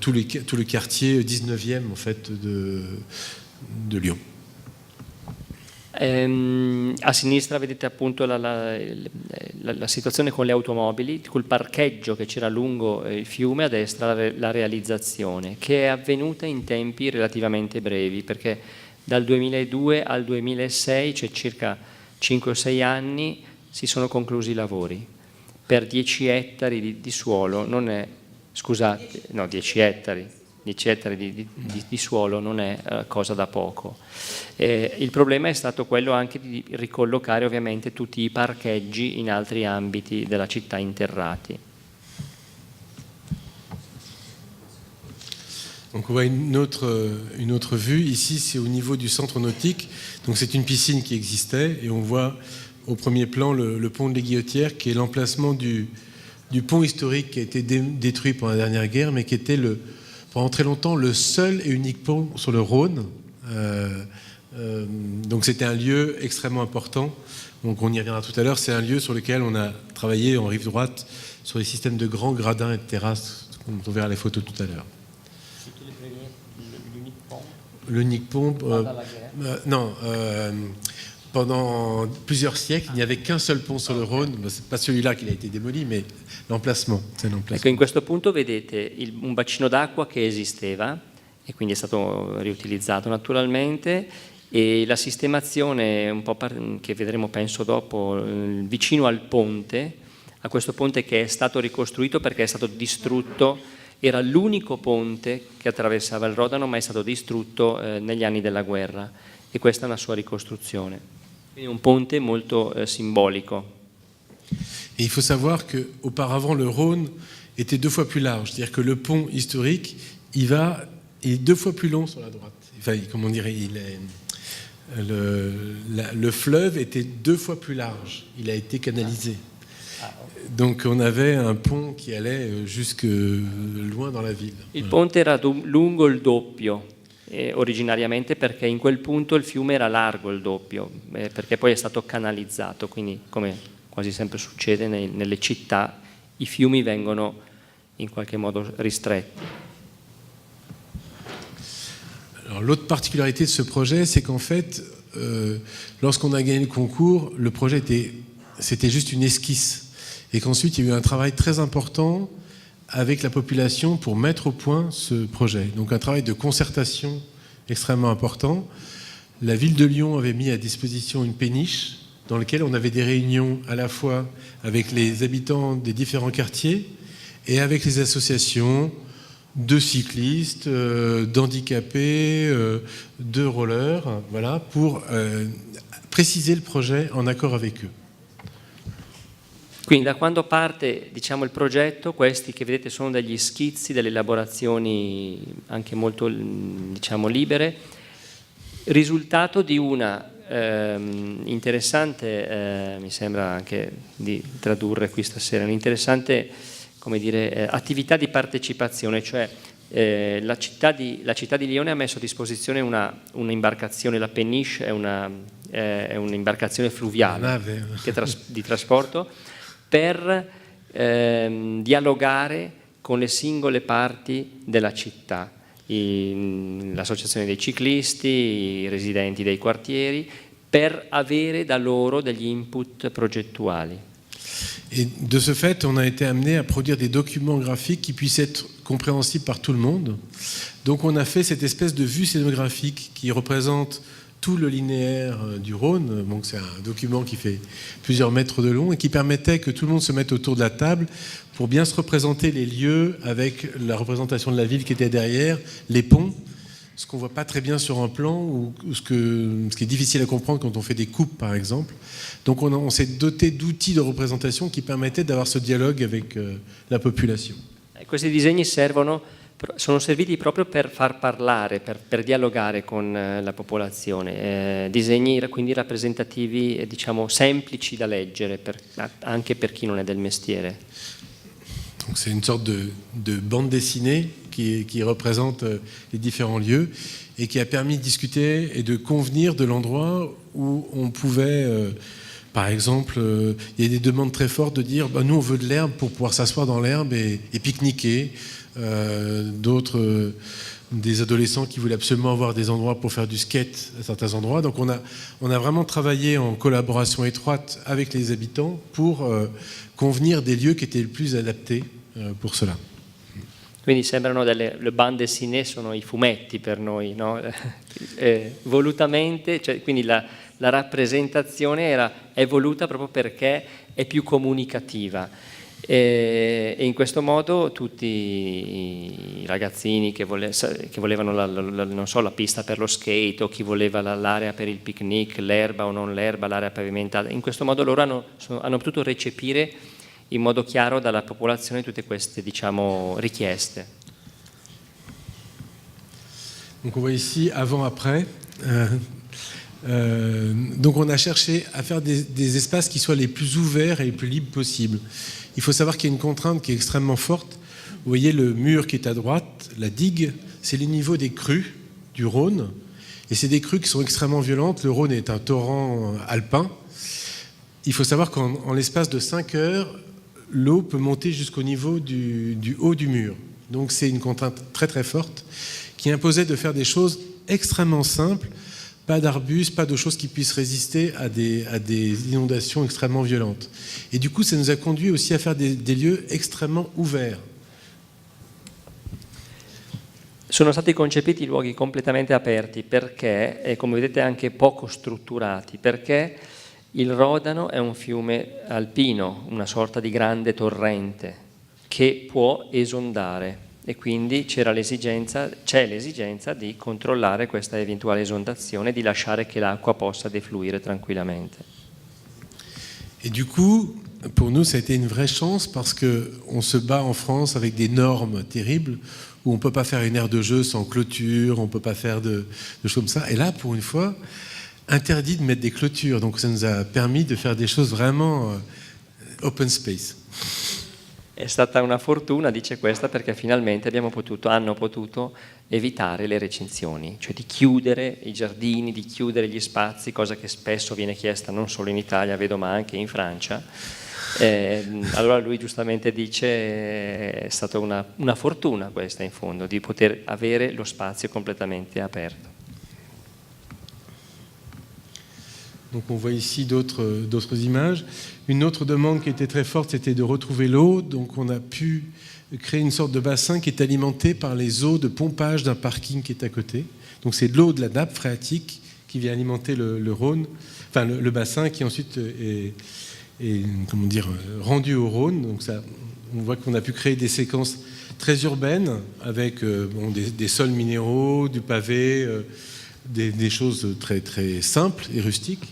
Speaker 1: tout le quartier 19e en fait de Lyon.
Speaker 2: A sinistra vedete appunto la situazione con le automobili, col parcheggio che c'era lungo il fiume, a destra la realizzazione, che è avvenuta in tempi relativamente brevi, perché dal 2002 al 2006, cioè circa 5 o 6 anni, si sono conclusi i lavori. Per 10 ettari di suolo non è, 10 ettari. 10 ettari di suolo non è cosa da poco. Il problema è stato quello anche di ricollocare ovviamente tutti i parcheggi in altri ambiti della città interrati.
Speaker 1: Donc on voit une autre vue. Ici, c'est au niveau du centre nautique. Donc c'est une piscine qui existait et on voit au premier plan le pont de l'Aiguillotière qui est l'emplacement du pont historique qui a été détruit pendant la dernière guerre mais qui était pendant très longtemps le seul et unique pont sur le Rhône. Donc c'était un lieu extrêmement important. Donc on y reviendra tout à l'heure. C'est un lieu sur lequel on a travaillé en rive droite sur les systèmes de grands gradins et de terrasses, comme on verra les photos tout à l'heure. L'unique pont pendant plusieurs siècles, il n'y avait qu'un seul pont sur le Rhône. C'est pas celui-là qui a été démoli, mais l'emplacement.
Speaker 2: Ecco, in questo punto vedete un bacino d'acqua che esisteva e quindi è stato riutilizzato naturalmente, e la sistemazione un po' che vedremo penso dopo vicino al ponte, a questo ponte che è stato ricostruito perché è stato distrutto. Era l'unico ponte che attraversava il Rodano, ma è stato distrutto negli anni della guerra, e questa è una sua ricostruzione. Quindi un ponte molto simbolico.
Speaker 1: Et il faut savoir qu'auparavant, le Rhône était 2 fois plus large. C'est-à-dire que le pont historique, il est 2 fois plus long sur la droite. Enfin, comment dire, le fleuve était 2 fois plus large. Il a été canalisé. Donc on avait un pont qui allait jusque loin dans la ville.
Speaker 2: Il ponte era lungo il doppio originariamente, perché in quel punto il fiume era largo il doppio, perché poi è stato canalizzato, quindi come quasi sempre succede nelle città, i fiumi vengono in qualche modo ristretti.
Speaker 1: Alors, l'autre particularité de ce projet, c'est qu'en fait, lorsqu'on a gagné le concours, le projet c'était juste une esquisse. Et qu'ensuite, il y a eu un travail très important avec la population pour mettre au point ce projet. Donc un travail de concertation extrêmement important. La ville de Lyon avait mis à disposition une péniche dans laquelle on avait des réunions à la fois avec les habitants des différents quartiers et avec les associations de cyclistes, d'handicapés, de rollers, voilà, pour préciser le projet en accord avec eux.
Speaker 2: Quindi da quando parte il progetto, questi che vedete sono degli schizzi, delle elaborazioni anche molto libere, risultato di una interessante, mi sembra anche di tradurre qui stasera, un'interessante, come dire, attività di partecipazione, cioè la città di Lione ha messo a disposizione un'imbarcazione, la Péniche è un'imbarcazione fluviale di trasporto per dialogare con le singole parti della città, l'associazione dei ciclisti, i residenti dei quartieri, per avere da loro degli input progettuali.
Speaker 1: Et de ce fait, on a été amené à produire des documents graphiques qui puissent être compréhensibles par tout le monde. Donc on a fait cette espèce de vue scénographique qui représente tout le linéaire du Rhône. Donc c'est un document qui fait plusieurs mètres de long et qui permettait que tout le monde se mette autour de la table pour bien se représenter les lieux avec la représentation de la ville qui était derrière, les ponts, ce qu'on ne voit pas très bien sur un plan ou ce qui est difficile à comprendre quand on fait des coupes par exemple. Donc on s'est doté d'outils de représentation qui permettaient d'avoir ce dialogue avec la population.
Speaker 2: Questi disegni sono serviti proprio per far parlare, per dialogare con la popolazione, disegni quindi rappresentativi, diciamo semplici da leggere anche per chi non è del mestiere.
Speaker 1: Donc c'est une sorte de bande dessinée qui représente les différents lieux et qui a permis de discuter et de convenir de l'endroit où on pouvait, par exemple, il y a des demandes très fortes de dire nous on veut de l'herbe pour pouvoir s'asseoir dans l'herbe et pique-niquer. D'autres, des adolescents qui voulaient absolument avoir des endroits pour faire du skate à certains endroits. Donc on a vraiment travaillé en collaboration étroite avec les habitants pour convenir des lieux qui étaient le plus adaptés pour cela.
Speaker 2: Quindi sembrano le bande dessinée sono i fumetti per noi, no? Volutamente, cioè, quindi la rappresentazione è voluta proprio perché è più comunicativa. E in questo modo tutti i ragazzini che volevano non so, la pista per lo skate o chi voleva l'area per il picnic, l'erba o non l'erba, l'area pavimentata, in questo modo loro hanno potuto recepire in modo chiaro dalla popolazione tutte queste, diciamo, richieste.
Speaker 1: Donc on voit ici avant-après. Donc on a cherché à faire des espaces qui soient les plus ouverts et les plus libres possibles. Il faut savoir qu'il y a une contrainte qui est extrêmement forte. Vous voyez le mur qui est à droite, la digue, c'est le niveau des crues du Rhône. Et c'est des crues qui sont extrêmement violentes. Le Rhône est un torrent alpin. Il faut savoir qu'en l'espace de 5 heures, l'eau peut monter jusqu'au niveau du haut du mur. Donc c'est une contrainte très très forte qui imposait de faire des choses extrêmement simples. Pas d'arbustes, pas de choses qui puissent résister à des inondations extrêmement violentes. Et du coup, ça nous a conduit aussi à faire des lieux extrêmement ouverts.
Speaker 2: Sono stati concepiti luoghi completamente aperti perché, e come vedete anche poco strutturati, perché il Rodano è un fiume alpino, una sorta di grande torrente che può esondare. E quindi c'è l'esigenza di controllare questa eventuale esondazione, di lasciare che l'acqua possa defluire tranquillamente.
Speaker 1: Et du coup, pour nous, ça a été une vraie chance parce qu'on se bat en France avec des normes terribles où on ne peut pas faire une aire de jeu sans clôture, on ne peut pas faire de choses comme ça. Et là, pour une fois, interdit de mettre des clôtures. Donc ça nous a permis de faire des choses vraiment open space.
Speaker 2: È stata una fortuna, dice questa, perché finalmente hanno potuto evitare le recinzioni, cioè di chiudere i giardini, di chiudere gli spazi, cosa che spesso viene chiesta non solo in Italia, vedo, ma anche in Francia. Allora lui giustamente dice è stata una fortuna questa in fondo, di poter avere lo spazio completamente aperto.
Speaker 1: Donc on voit ici d'autres images. Une autre demande qui était très forte, c'était de retrouver l'eau. Donc on a pu créer une sorte de bassin qui est alimenté par les eaux de pompage d'un parking qui est à côté. Donc c'est de l'eau de la nappe phréatique qui vient alimenter le Rhône, enfin le bassin qui ensuite est comment dire, rendu au Rhône. Donc ça, on voit qu'on a pu créer des séquences très urbaines avec des sols minéraux, du pavé, des choses très, très simples et rustiques.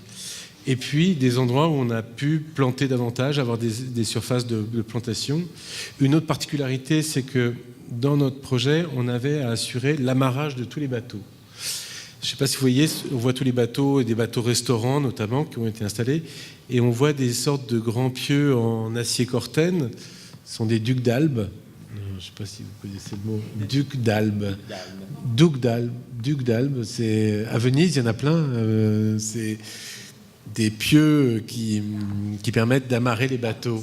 Speaker 1: Et puis des endroits où on a pu planter davantage, avoir des surfaces de plantation. Une autre particularité, c'est que dans notre projet, on avait à assurer l'amarrage de tous les bateaux. Je ne sais pas si vous voyez, on voit tous les bateaux, et des bateaux-restaurants notamment, qui ont été installés, et on voit des sortes de grands pieux en acier corten. Ce sont des ducs d'Albe. Je ne sais pas si vous connaissez le mot. Duc d'Albe. Duc d'Albe. C'est à Venise, il y en a plein. C'est des pieux qui permettent d'amarrer les bateaux.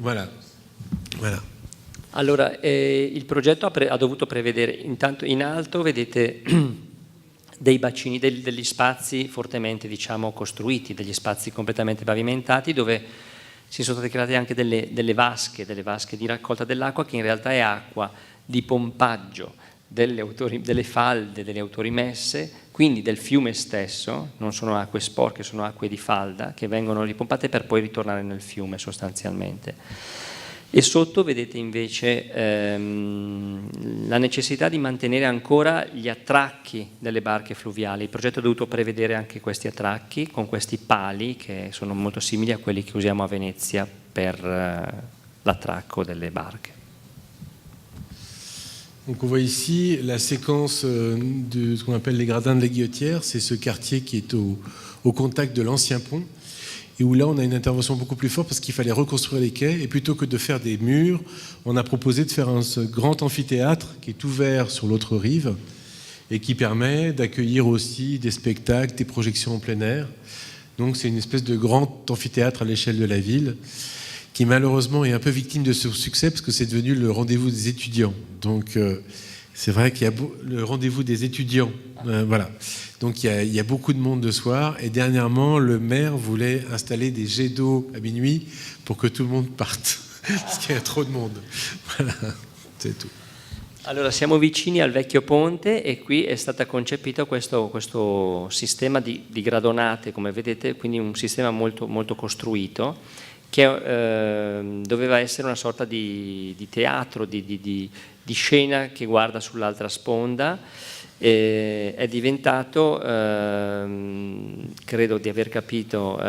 Speaker 1: Voilà.
Speaker 2: Allora, il progetto ha dovuto prevedere, intanto in alto vedete dei bacini, degli spazi fortemente, diciamo, costruiti, degli spazi completamente pavimentati, dove si sono state create anche delle vasche di raccolta dell'acqua, che in realtà è acqua di pompaggio delle falde, delle autorimesse, quindi del fiume stesso. Non sono acque sporche, sono acque di falda che vengono ripompate per poi ritornare nel fiume sostanzialmente. E sotto vedete invece la necessità di mantenere ancora gli attracchi delle barche fluviali. Il progetto ha dovuto prevedere anche questi attracchi con questi pali che sono molto simili a quelli che usiamo a Venezia per l'attracco delle barche.
Speaker 1: Donc on voit ici la séquence de ce qu'on appelle les gradins de la Guillotière. C'est ce quartier qui est au contact de l'ancien pont. Et où là, on a une intervention beaucoup plus forte parce qu'il fallait reconstruire les quais. Et plutôt que de faire des murs, on a proposé de faire ce grand amphithéâtre qui est ouvert sur l'autre rive et qui permet d'accueillir aussi des spectacles, des projections en plein air. Donc c'est une espèce de grand amphithéâtre à l'échelle de la ville qui malheureusement est un peu victime de ce succès parce que c'est devenu le rendez-vous des étudiants. Donc c'est vrai qu'il y a le rendez-vous des étudiants. Voilà. Donc il y a beaucoup de monde le soir et dernièrement le maire voulait installer des jets d'eau à minuit pour que tout le monde parte parce qu'il y a trop de monde. Voilà, c'est tout.
Speaker 2: Allora siamo vicini al vecchio ponte e qui è stato concepito questo sistema di gradonate, come vedete, quindi un sistema molto, molto costruito che doveva essere una sorta di teatro, di scena che guarda sull'altra sponda. È diventato, credo di aver capito,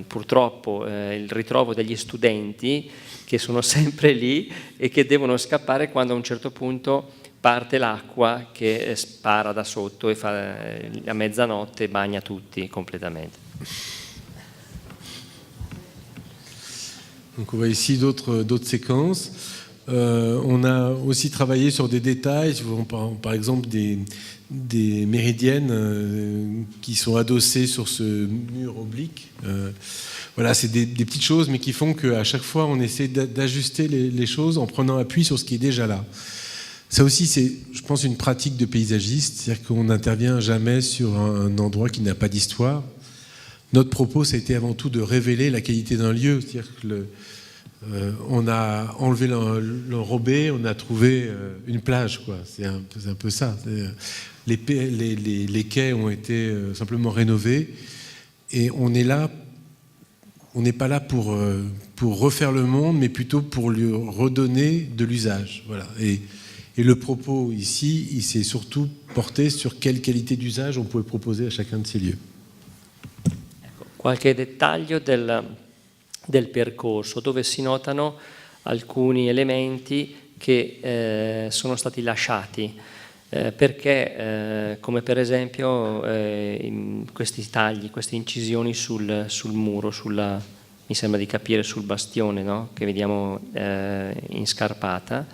Speaker 2: purtroppo il ritrovo degli studenti che sono sempre lì e che devono scappare quando a un certo punto parte l'acqua che spara da sotto e a mezzanotte bagna tutti completamente.
Speaker 1: Donc on voit ici d'autres séquences. On a aussi travaillé sur des détails, par exemple des méridiennes qui sont adossées sur ce mur oblique. Voilà, c'est des petites choses, mais qui font qu'à chaque fois, on essaie d'ajuster les choses en prenant appui sur ce qui est déjà là. Ça aussi, c'est, je pense, une pratique de paysagiste, c'est-à-dire qu'on n'intervient jamais sur un endroit qui n'a pas d'histoire. Notre propos, ça a été avant tout de révéler la qualité d'un lieu, c'est-à-dire que on a enlevé l'enrobé, on a trouvé une plage, quoi. C'est un peu ça. Les quais ont été simplement rénovés et on est là. On n'est pas là pour refaire le monde, mais plutôt pour lui redonner de l'usage. Voilà. Et le propos ici, il s'est surtout porté sur quelle qualité d'usage on pouvait proposer à chacun de ces lieux.
Speaker 2: Qualche dettaglio del percorso dove si notano alcuni elementi che sono stati lasciati perché come per esempio questi tagli, queste incisioni sul muro, mi sembra di capire sul bastione, no? Che vediamo in scarpata,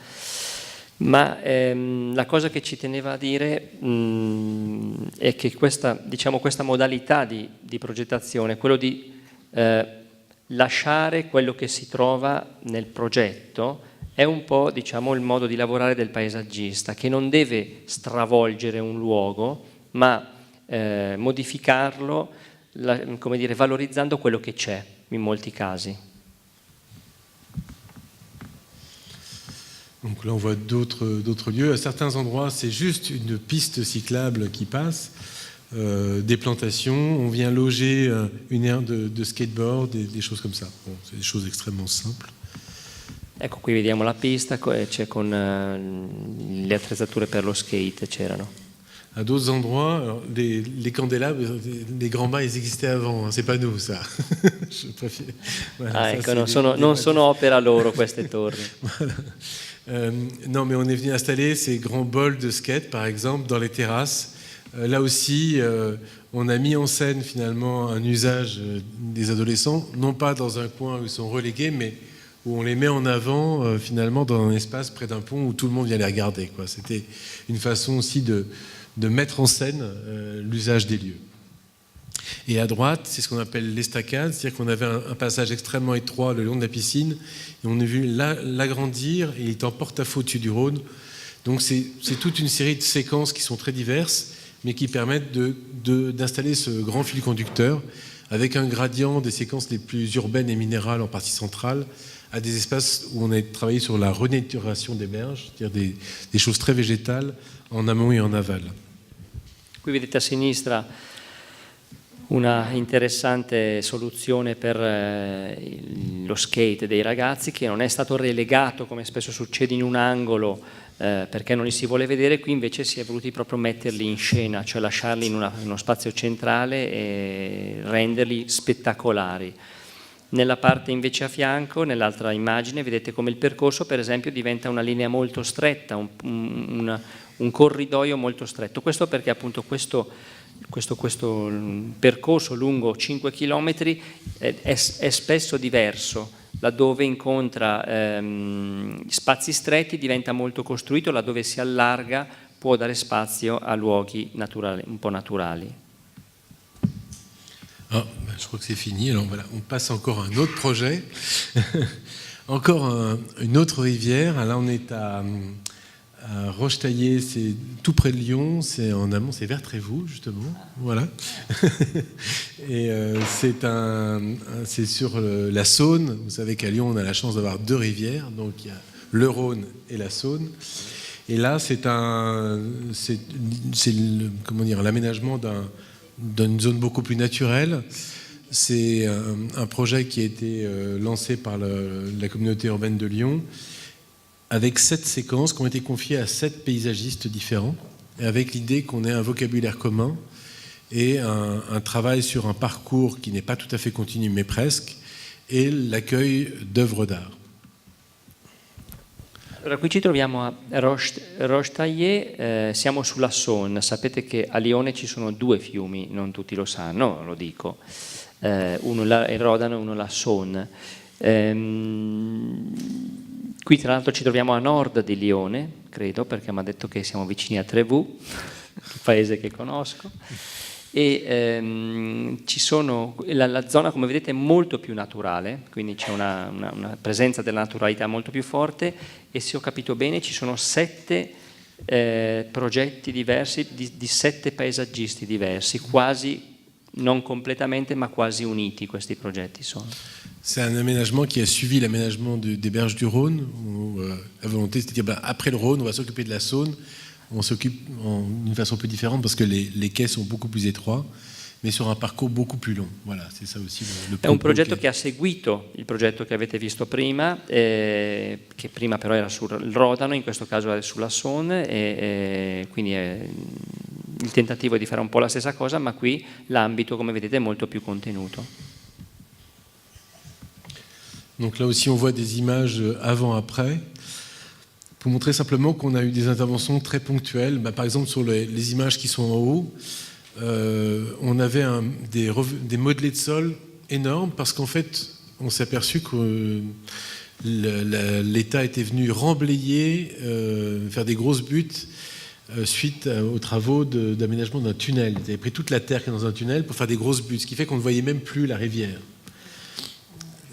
Speaker 2: ma la cosa che ci teneva a dire è che questa modalità di progettazione, quello di lasciare quello che si trova nel progetto, è un po', diciamo, il modo di lavorare del paesaggista, che non deve stravolgere un luogo, ma modificarlo, come dire, valorizzando quello che c'è in molti casi.
Speaker 1: Donc là, on voit d'autres lieux. À certains endroits, c'est juste une piste cyclable qui passe. Des plantations, on vient loger une aire de skateboard, des choses comme ça. Bon, c'est des choses extrêmement simples.
Speaker 2: Ecco, qui vediamo la pista, c'è con le attrezzature per lo skate, c'erano.
Speaker 1: À d'autres endroits, alors, les candélabres, les grands mâts, ils existaient avant, hein, c'est pas nous ça. Je préfère. Voilà,
Speaker 2: ecco, non sono opera loro queste torri.
Speaker 1: Voilà. Non, mais on est venu installer ces grands bols de skate, par exemple, dans les terrasses. Là aussi, on a mis en scène finalement un usage des adolescents, non pas dans un coin où ils sont relégués, mais où on les met en avant finalement dans un espace près d'un pont où tout le monde vient les regarder, quoi. C'était une façon aussi de mettre en scène l'usage des lieux. Et à droite, c'est ce qu'on appelle l'estacade, c'est-à-dire qu'on avait un passage extrêmement étroit le long de la piscine, et on a vu l'agrandir, et il est en porte-à-faux au-dessus du Rhône. Donc c'est toute une série de séquences qui sont très diverses, mais qui permettent d'installer ce grand fil conducteur avec un gradient des séquences les plus urbaines et minérales en partie centrale, à des espaces où on a travaillé sur la renaturation des berges, c'est-à-dire des choses très végétales en amont et en aval.
Speaker 2: Qui vedete a sinistra una interessante soluzione per lo skate dei ragazzi, che non è stato relegato come spesso succede in un angolo perché non li si vuole vedere. Qui invece si è voluti proprio metterli in scena, cioè lasciarli in uno spazio centrale e renderli spettacolari. Nella parte invece a fianco, nell'altra immagine, vedete come il percorso per esempio diventa una linea molto stretta, un corridoio molto stretto. Questo perché appunto questo percorso lungo 5 km è spesso diverso, laddove incontra spazi stretti diventa molto costruito, laddove si allarga può dare spazio a luoghi naturali, un po' naturali.
Speaker 1: Ah, je crois que c'est fini, alors voilà, on passe encore à un autre projet, encore une autre rivière. Là on est à Rochetaillé, c'est tout près de Lyon, c'est en amont, c'est vers Trévoux justement, voilà. Et c'est sur la Saône. Vous savez qu'à Lyon on a la chance d'avoir deux rivières, donc il y a le Rhône et la Saône. Et là c'est l'aménagement d'une zone beaucoup plus naturelle. C'est un projet qui a été lancé par la communauté urbaine de Lyon, avec 7 séquences qui ont été confiées à 7 paysagistes différents, et avec l'idée qu'on ait un vocabulaire commun et un travail sur un parcours qui n'est pas tout à fait continu, mais presque, et l'accueil d'œuvres d'art.
Speaker 2: Allora, qui ci troviamo a Rochetaillé, siamo sulla Saône. Sapete che a Lione ci sono 2 fiumi, non tutti lo sanno, lo dico, uno il Rodano e uno la Saône. Qui tra l'altro ci troviamo a nord di Lione, credo, perché mi ha detto che siamo vicini a Trévoux, un paese che conosco, e ci sono, la zona come vedete è molto più naturale, quindi c'è una presenza della naturalità molto più forte, e se ho capito bene ci sono 7 progetti diversi di 7 paesaggisti diversi, quasi non completamente ma quasi uniti questi progetti sono.
Speaker 1: C'est un aménagement qui a suivi l'aménagement des berges du Rhône, où la volonté c'était de dire après le Rhône on va s'occuper de la Saône. On s'occupe d'une façon un peu différente parce que les quais sont beaucoup plus étroits, mais sur un parcours beaucoup plus long. Voilà, c'est ça aussi le
Speaker 2: È un progetto che ha seguito il progetto che avete visto prima, che prima però era sul Rodano, in questo caso è sulla Saône, e quindi il tentativo è di fare un po' la stessa cosa, ma qui l'ambito, come vedete, è molto più contenuto.
Speaker 1: Donc là aussi on voit des images avant-après, pour montrer simplement qu'on a eu des interventions très ponctuelles. Par exemple sur les images qui sont en haut, on avait des modelés de sol énormes, parce qu'en fait on s'est aperçu que l'État était venu remblayer, faire des grosses buttes suite aux travaux d'aménagement d'un tunnel. Ils avaient pris toute la terre qui est dans un tunnel pour faire des grosses buttes, ce qui fait qu'on ne voyait même plus la rivière.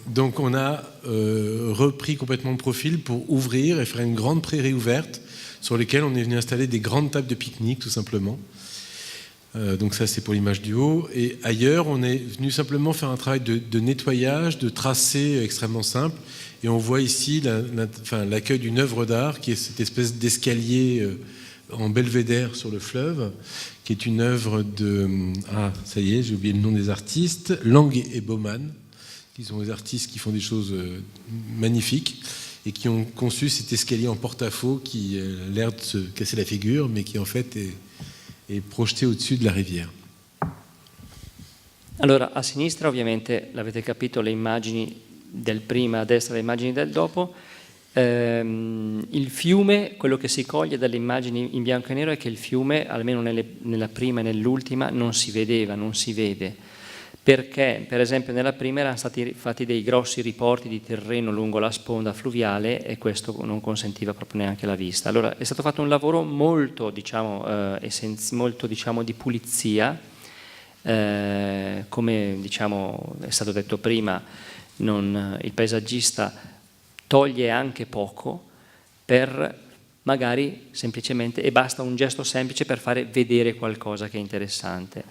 Speaker 1: Donc on a repris complètement le profil pour ouvrir et faire une grande prairie ouverte sur laquelle on est venu installer des grandes tables de pique-nique tout simplement. Donc ça c'est pour l'image du haut. Et ailleurs on est venu simplement faire un travail de nettoyage, de tracé extrêmement simple. Et on voit ici l'accueil d'une œuvre d'art qui est cette espèce d'escalier en belvédère sur le fleuve, qui est une œuvre de... Ah ça y est, j'ai oublié le nom des artistes, Lang et Baumann, qui sont des artistes qui font des choses magnifiques et qui ont conçu cet escalier en porte-à-faux qui a l'air de se casser la figure, mais qui en fait est projeté au-dessus de la rivière.
Speaker 2: Allora, a sinistra ovviamente, l'avete capito, le immagini del prima, a destra le immagini del dopo. Il fiume, quello che si coglie dalle immagini in bianco e nero è che il fiume, almeno nella prima e nell'ultima, non si vedeva, non si vede, perché per esempio nella prima erano stati fatti dei grossi riporti di terreno lungo la sponda fluviale e questo non consentiva proprio neanche la vista. Allora è stato fatto un lavoro molto, molto di pulizia, come diciamo è stato detto prima, il paesaggista toglie anche poco per magari semplicemente, e basta un gesto semplice per fare vedere qualcosa che è interessante,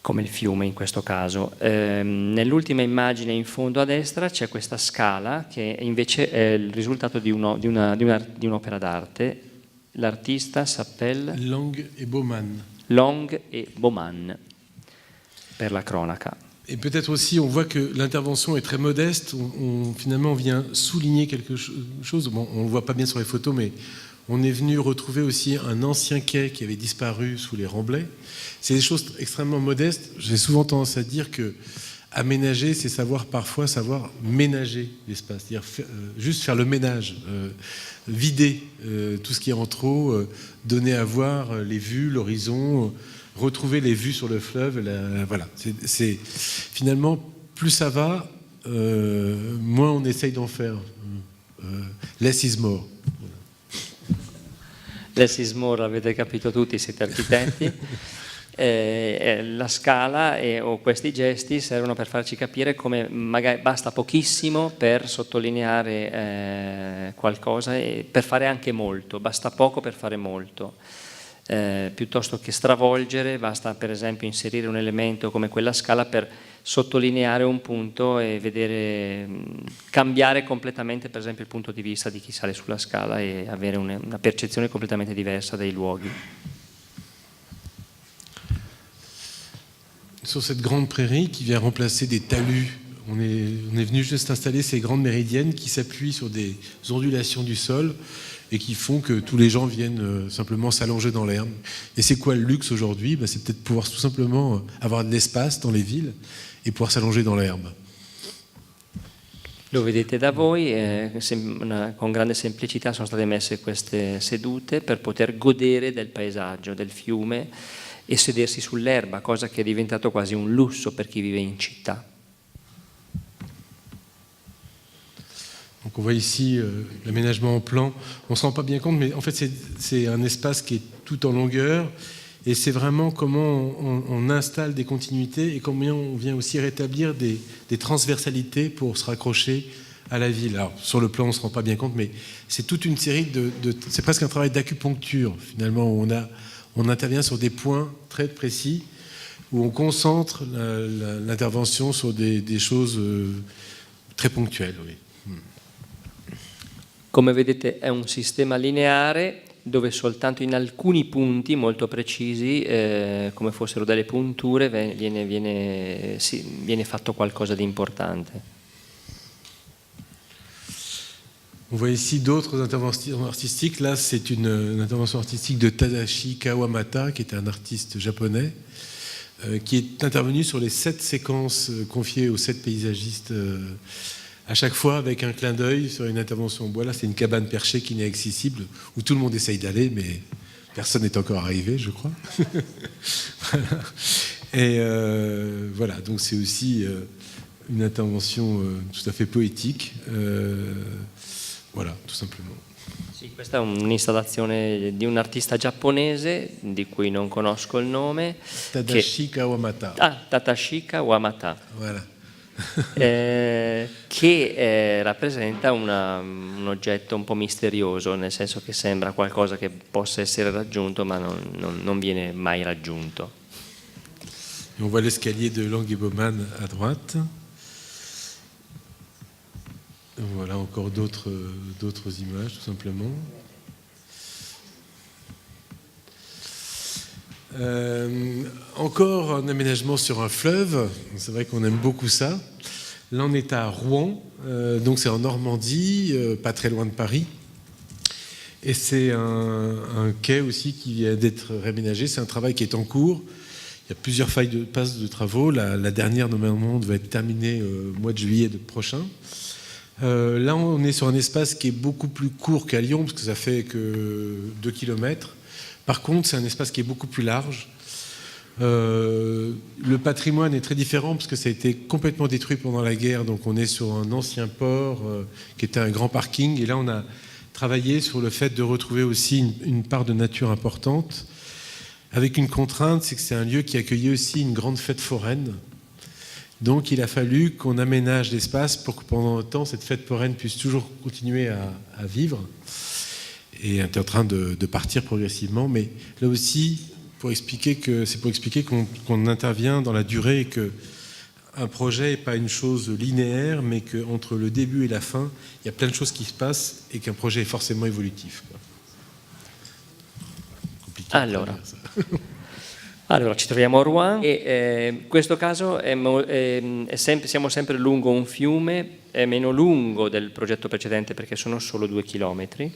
Speaker 2: come il fiume in questo caso. Nell'ultima immagine in fondo a destra c'è questa scala che invece è il risultato di un'opera d'arte. L'artista s'appelle
Speaker 1: Lang et Baumann.
Speaker 2: Long et Baumann, per la cronaca.
Speaker 1: Et peut-être aussi, on voit que l'intervention est très modeste. Finalement, on vient souligner quelque chose. Bon, on ne le voit pas bien sur les photos, mais on est venu retrouver aussi un ancien quai qui avait disparu sous les remblais. C'est des choses extrêmement modestes. J'ai souvent tendance à dire que aménager, c'est parfois savoir ménager l'espace. C'est-à-dire juste faire le ménage, vider tout ce qui est en trop, donner à voir les vues, l'horizon, retrouver les vues sur le fleuve, voilà. C'est finalement, plus ça va, moins on essaye d'en faire. Less is more.
Speaker 2: Less is more, avete capito tutti, siete architetti. La scala o questi gesti servono per farci capire come magari basta pochissimo per sottolineare qualcosa e per fare anche molto, basta poco per fare molto. Piuttosto che stravolgere, basta per esempio inserire un elemento come quella scala per sottolineare un punto e vedere, cambiare completamente per esempio il punto di vista di chi sale sulla scala e avere una percezione completamente diversa dei luoghi.
Speaker 1: Sur cette grande prairie qui vient remplacer des talus, on est venu juste installer ces grandes méridiennes qui s'appuient sur des ondulations du sol et qui font que tous les gens viennent simplement s'allonger dans l'herbe. Et c'est quoi le luxe aujourd'hui? C'est peut-être pouvoir tout simplement avoir de l'espace dans les villes et pouvoir s'allonger dans l'herbe.
Speaker 2: Lo vedete da voi, con grande semplicità sono state messe queste sedute per poter godere del paesaggio, del fiume e sedersi sull'erba, cosa che è diventato quasi un lusso per chi vive in città.
Speaker 1: Donc on voit ici l'aménagement en plan. On ne se rend pas bien compte, mais en fait c'est un espace qui est tout en longueur et c'est vraiment comment on installe des continuités et comment on vient aussi rétablir des transversalités pour se raccrocher à la ville. Alors sur le plan on ne se rend pas bien compte, mais c'est toute une série c'est presque un travail d'acupuncture finalement où on intervient sur des points très précis où on concentre l'intervention sur des choses très ponctuelles. Oui.
Speaker 2: Come vedete è un sistema lineare dove soltanto in alcuni punti molto precisi, come fossero delle punture, viene fatto qualcosa di importante.
Speaker 1: On voit ici d'autres interventions artistiques. Là, c'est une intervention artistique de Tadashi Kawamata, qui est un artiste japonais, qui est intervenu sur les 7 séquences confiées aux 7 paysagistes à chaque fois avec un clin d'œil sur une intervention en bois. Là, c'est une cabane perchée qui n'est accessible, où tout le monde essaye d'aller, mais personne n'est encore arrivé, je crois. Voilà. Et voilà, donc c'est aussi une intervention tout à fait poétique. Voilà, tout simplement.
Speaker 2: Sì, questa è un'installazione di un artista giapponese, di cui non conosco il nome.
Speaker 1: Tadashi Kawamata.
Speaker 2: Tadashi Kawamata.
Speaker 1: Voilà.
Speaker 2: Che rappresenta un oggetto un po' misterioso, nel senso che sembra qualcosa che possa essere raggiunto ma non viene mai raggiunto.
Speaker 1: On voit l'escalier de Lang et Baumann à droite. Voilà encore d'autres images tout simplement. Encore un aménagement sur un fleuve, c'est vrai qu'on aime beaucoup ça. Là on est à Rouen, donc c'est en Normandie, pas très loin de Paris. Et c'est un quai aussi qui vient d'être réaménagé, c'est un travail qui est en cours. Il y a plusieurs phases de travaux, la dernière normalement devait être terminée au mois de juillet prochain. Là, on est sur un espace qui est beaucoup plus court qu'à Lyon, parce que ça fait que 2 km. Par contre, c'est un espace qui est beaucoup plus large. Le patrimoine est très différent, parce que ça a été complètement détruit pendant la guerre. Donc on est sur un ancien port qui était un grand parking. Et là, on a travaillé sur le fait de retrouver aussi une part de nature importante, avec une contrainte, c'est que c'est un lieu qui accueillait aussi une grande fête foraine. Donc il a fallu qu'on aménage l'espace pour que pendant longtemps, cette fête foraine puisse toujours continuer à vivre. Et elle est en train de partir progressivement. Mais là aussi, c'est pour expliquer qu'on intervient dans la durée et qu'un projet n'est pas une chose linéaire, mais qu'entre le début et la fin, il y a plein de choses qui se passent et qu'un projet est forcément évolutif. Compliqué.
Speaker 2: Allora, ci troviamo a Rouen e in questo caso siamo sempre lungo un fiume, è meno lungo del progetto precedente perché sono solo 2 chilometri,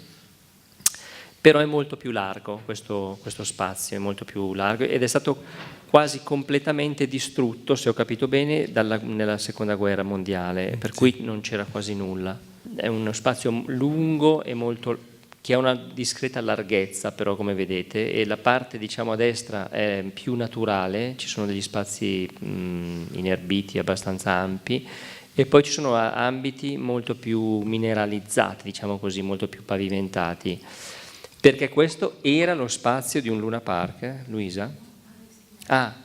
Speaker 2: però è molto più largo questo spazio, è molto più largo ed è stato quasi completamente distrutto, se ho capito bene, nella seconda guerra mondiale, per cui non c'era quasi nulla. È uno spazio lungo e che ha una discreta larghezza, però, come vedete, e la parte, diciamo, a destra è più naturale, ci sono degli spazi inerbiti abbastanza ampi, e poi ci sono ambiti molto più mineralizzati, diciamo così, molto più pavimentati, perché questo era lo spazio di un Luna Park, Luisa?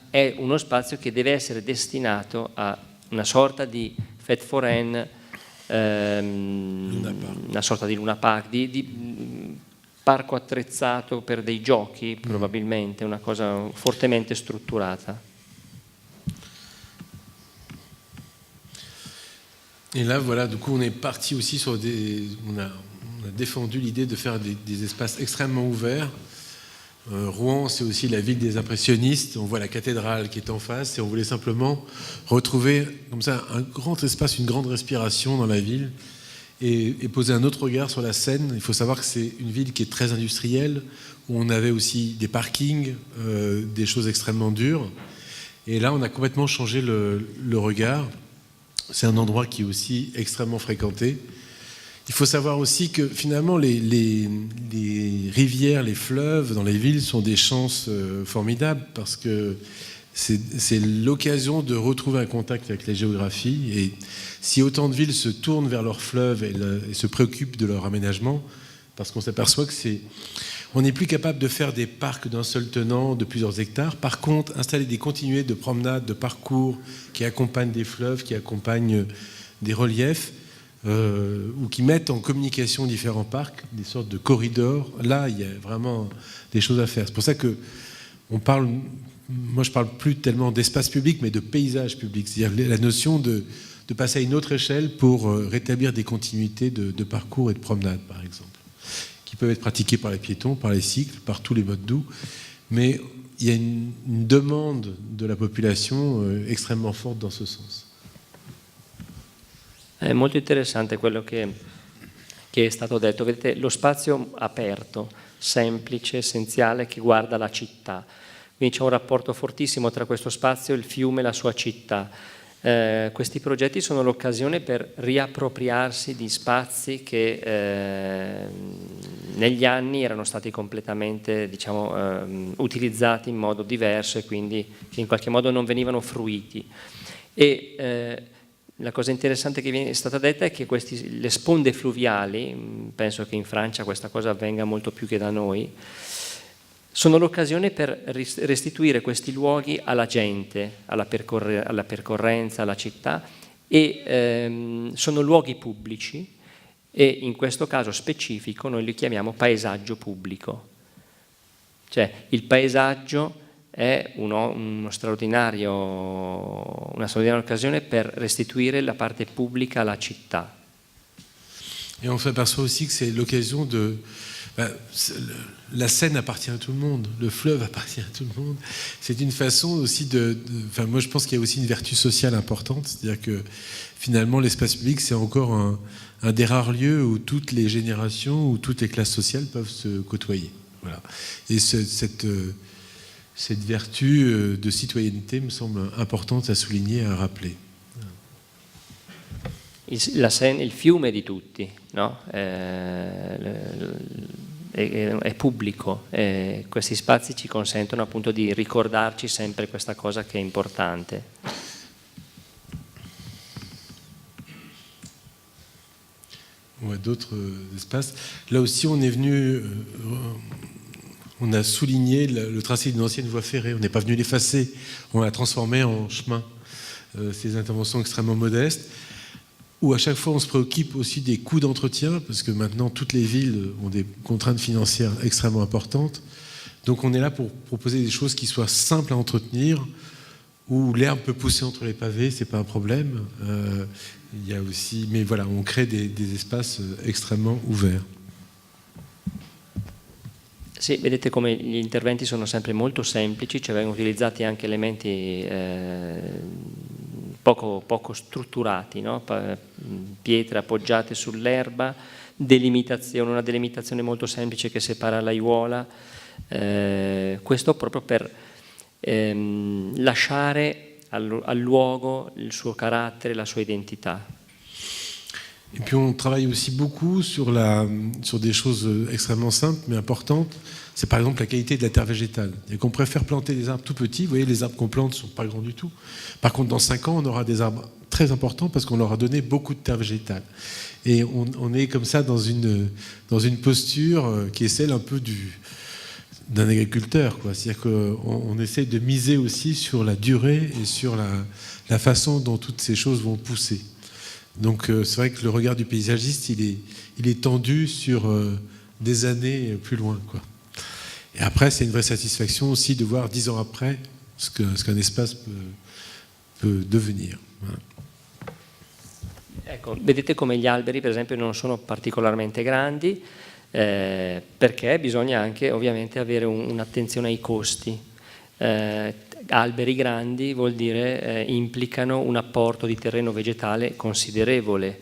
Speaker 2: È uno spazio che deve essere destinato a una sorta di fête foraine, una sorta di Luna Park, di parco attrezzato per dei giochi, probabilmente, una cosa fortemente strutturata.
Speaker 1: Et là, voilà, du coup, on est parti aussi sur on a défendu l'idée de faire des espaces extrêmement ouverts. Rouen, c'est aussi la ville des impressionnistes. On voit la cathédrale qui est en face et on voulait simplement retrouver comme ça un grand espace, une grande respiration dans la ville et poser un autre regard sur la Seine. Il faut savoir que c'est une ville qui est très industrielle, où on avait aussi des parkings, des choses extrêmement dures. Et là, on a complètement changé le regard. C'est un endroit qui est aussi extrêmement fréquenté. Il faut savoir aussi que finalement les rivières, les fleuves dans les villes sont des chances formidables parce que c'est l'occasion de retrouver un contact avec la géographie. Et si autant de villes se tournent vers leurs fleuves et se préoccupent de leur aménagement, parce qu'on s'aperçoit que on n'est plus capable de faire des parcs d'un seul tenant de plusieurs hectares. Par contre, installer des continués de promenades, de parcours qui accompagnent des fleuves, qui accompagnent des reliefs, ou qui mettent en communication différents parcs, des sortes de corridors. Là, il y a vraiment des choses à faire. C'est pour ça que moi je parle plus tellement d'espace public, mais de paysage public. C'est-à-dire la notion de passer à une autre échelle pour rétablir des continuités de parcours et de promenades, par exemple, qui peuvent être pratiquées par les piétons, par les cycles, par tous les modes doux. Mais il y a une demande de la population extrêmement forte dans ce sens.
Speaker 2: È molto interessante quello che è stato detto. Vedete, lo spazio aperto, semplice, essenziale, che guarda la città. Quindi c'è un rapporto fortissimo tra questo spazio, il fiume e la sua città. Questi progetti sono l'occasione per riappropriarsi di spazi che negli anni erano stati completamente, diciamo, utilizzati in modo diverso e quindi che in qualche modo non venivano fruiti. La cosa interessante che è stata detta è che le sponde fluviali, penso che in Francia questa cosa avvenga molto più che da noi, sono l'occasione per restituire questi luoghi alla gente, alla percorrenza, alla città, e sono luoghi pubblici e in questo caso specifico noi li chiamiamo paesaggio pubblico. Cioè il paesaggio è una straordinaria occasione per restituire la parte pubblica alla città.
Speaker 1: Et on s'aperçoit aussi que c'est l'occasion de... la Seine appartient à tout le monde, le fleuve appartient à tout le monde. C'est une façon aussi moi je pense qu'il y a aussi une vertu sociale importante, c'est-à-dire que finalement l'espace public c'est encore un des rares lieux où toutes les générations, où toutes les classes sociales peuvent se côtoyer. Voilà. Et cette vertu de citoyenneté me semble importante à souligner, à rappeler.
Speaker 2: il fiume di tutti, no? È pubblico, e questi spazi ci consentono appunto di ricordarci sempre questa cosa che è importante.
Speaker 1: Ouais, d'autres espaces. Là aussi, on est venu, on a souligné le tracé d'une ancienne voie ferrée. On n'est pas venu l'effacer, on l'a transformé en chemin. Ces interventions extrêmement modestes, où à chaque fois on se préoccupe aussi des coûts d'entretien, parce que maintenant toutes les villes ont des contraintes financières extrêmement importantes. Donc on est là pour proposer des choses qui soient simples à entretenir, où l'herbe peut pousser entre les pavés, c'est pas un problème. Il y a aussi, mais voilà, on crée des espaces extrêmement ouverts.
Speaker 2: Sì, vedete come gli interventi sono sempre molto semplici, cioè vengono utilizzati anche elementi poco strutturati, no? Pietre appoggiate sull'erba, una delimitazione molto semplice che separa l'aiuola, questo proprio per lasciare al luogo il suo carattere, la sua identità.
Speaker 1: Et puis on travaille aussi beaucoup sur des choses extrêmement simples mais importantes. C'est par exemple la qualité de la terre végétale. Et qu'on préfère planter des arbres tout petits. Vous voyez, les arbres qu'on plante ne sont pas grands du tout. Par contre, dans 5 ans, on aura des arbres très importants parce qu'on leur a donné beaucoup de terre végétale. Et on est comme ça dans une posture qui est celle un peu d'un agriculteur, quoi. C'est-à-dire qu'on essaie de miser aussi sur la durée et sur la façon dont toutes ces choses vont pousser. Donc c'est vrai que le regard du paysagiste, il est tendu sur des années plus loin, quoi. Et après, c'est une vraie satisfaction aussi de voir 10 ans après ce qu'un espace peut devenir. Voilà.
Speaker 2: Ecco, vedete come gli alberi per esempio non sono particolarmente grandi, perché bisogna anche ovviamente avere un'attenzione ai costi. Alberi grandi vuol dire implicano un apporto di terreno vegetale considerevole.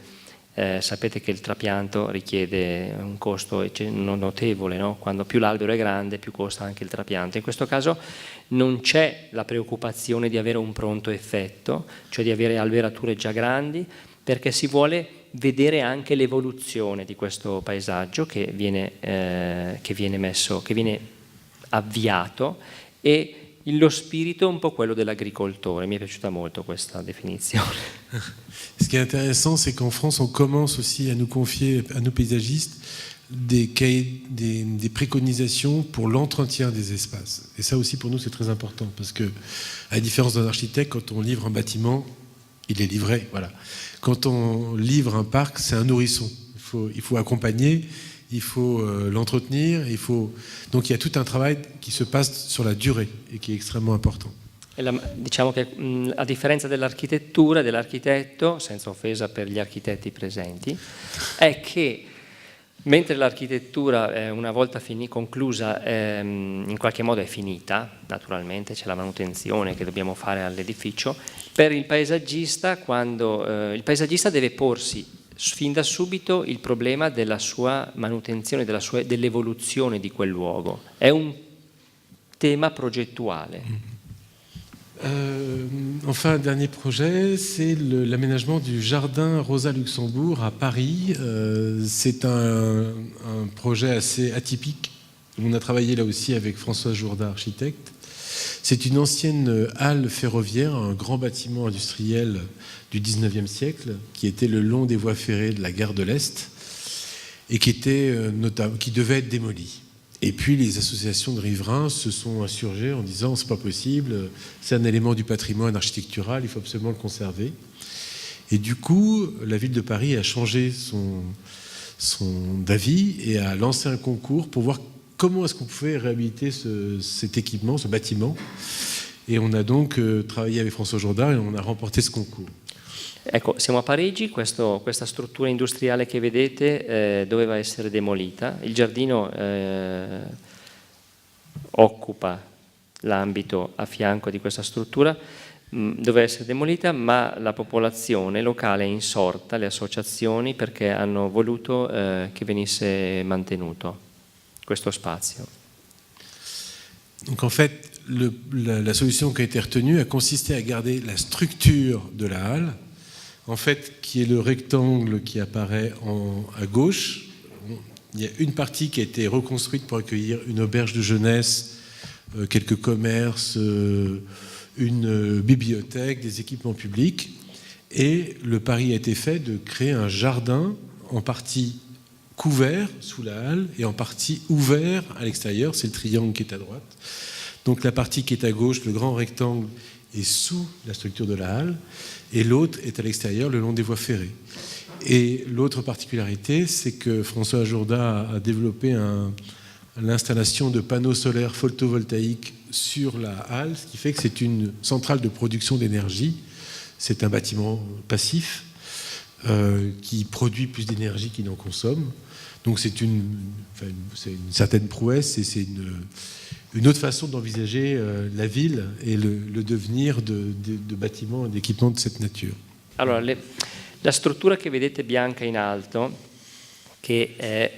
Speaker 2: Sapete che il trapianto richiede un costo notevole, no? Quando più l'albero è grande più costa anche il trapianto. In questo caso non c'è la preoccupazione di avere un pronto effetto, cioè di avere alberature già grandi, perché si vuole vedere anche l'evoluzione di questo paesaggio che viene avviato, e lo spirito è un po' quello dell'agricoltore. Mi è piaciuta molto questa definizione.
Speaker 1: Ce qui est intéressant, c'est qu'en France, on commence aussi à nous confier, à nous paysagistes, des préconisations pour l'entretien des espaces. Et ça aussi, pour nous, c'est très important, parce que, à la différence d'un architecte, quand on livre un bâtiment, il est livré, voilà. Quand on livre un parc, c'est un nourrisson. Il faut accompagner, il faut l'entretenir, donc il y a tout un travail qui se passe sur la durée et qui est extrêmement important.
Speaker 2: Diciamo che a differenza dell'architettura, dell'architetto, senza offesa per gli architetti presenti, è che mentre l'architettura una volta conclusa in qualche modo è finita, naturalmente c'è la manutenzione che dobbiamo fare all'edificio, per il paesaggista, quando il paesaggista deve porsi fin da subito il problema della sua manutenzione, dell'evoluzione di quel luogo. È un tema progettuale.
Speaker 1: Enfin, un dernier projet, c'est l'aménagement du jardin Rosa Luxembourg à Paris. C'est un projet assez atypique. On a travaillé là aussi avec Françoise Jourda, architecte. C'est une ancienne halle ferroviaire, un grand bâtiment industriel du 19e siècle, qui était le long des voies ferrées de la gare de l'Est et qui devait être démoli. Et puis les associations de riverains se sont insurgées en disant c'est pas possible, c'est un élément du patrimoine architectural, il faut absolument le conserver. Et du coup, la ville de Paris a changé son avis et a lancé un concours pour voir comment est-ce qu'on pouvait réhabiliter cet équipement, ce bâtiment. Et on a donc travaillé avec François Jourda et on a remporté ce concours.
Speaker 2: Ecco, siamo a Parigi, questa struttura industriale che vedete doveva essere demolita. Il giardino occupa l'ambito a fianco di questa struttura, doveva essere demolita, ma la popolazione locale è insorta, le associazioni, perché hanno voluto che venisse mantenuto questo spazio.
Speaker 1: Donc en fait, la solution qui a été retenue a consisté à garder la structure de la halle, en fait, qui est le rectangle qui apparaît à gauche. Il y a une partie qui a été reconstruite pour accueillir une auberge de jeunesse, quelques commerces, une bibliothèque, des équipements publics. Et le pari a été fait de créer un jardin en partie couvert sous la halle et en partie ouvert à l'extérieur. C'est le triangle qui est à droite. Donc la partie qui est à gauche, le grand rectangle, est sous la structure de la halle et l'autre est à l'extérieur, le long des voies ferrées. Et l'autre particularité, c'est que François Jourda a développé l'installation de panneaux solaires photovoltaïques sur la halle, ce qui fait que c'est une centrale de production d'énergie. C'est un bâtiment passif qui produit plus d'énergie qu'il n'en consomme. Donc c'est une certaine prouesse et c'est une autre façon d'envisager la ville et le devenir de bâtiments et d'équipements de cette nature.
Speaker 2: Allora, la struttura che vedete bianca in alto, che è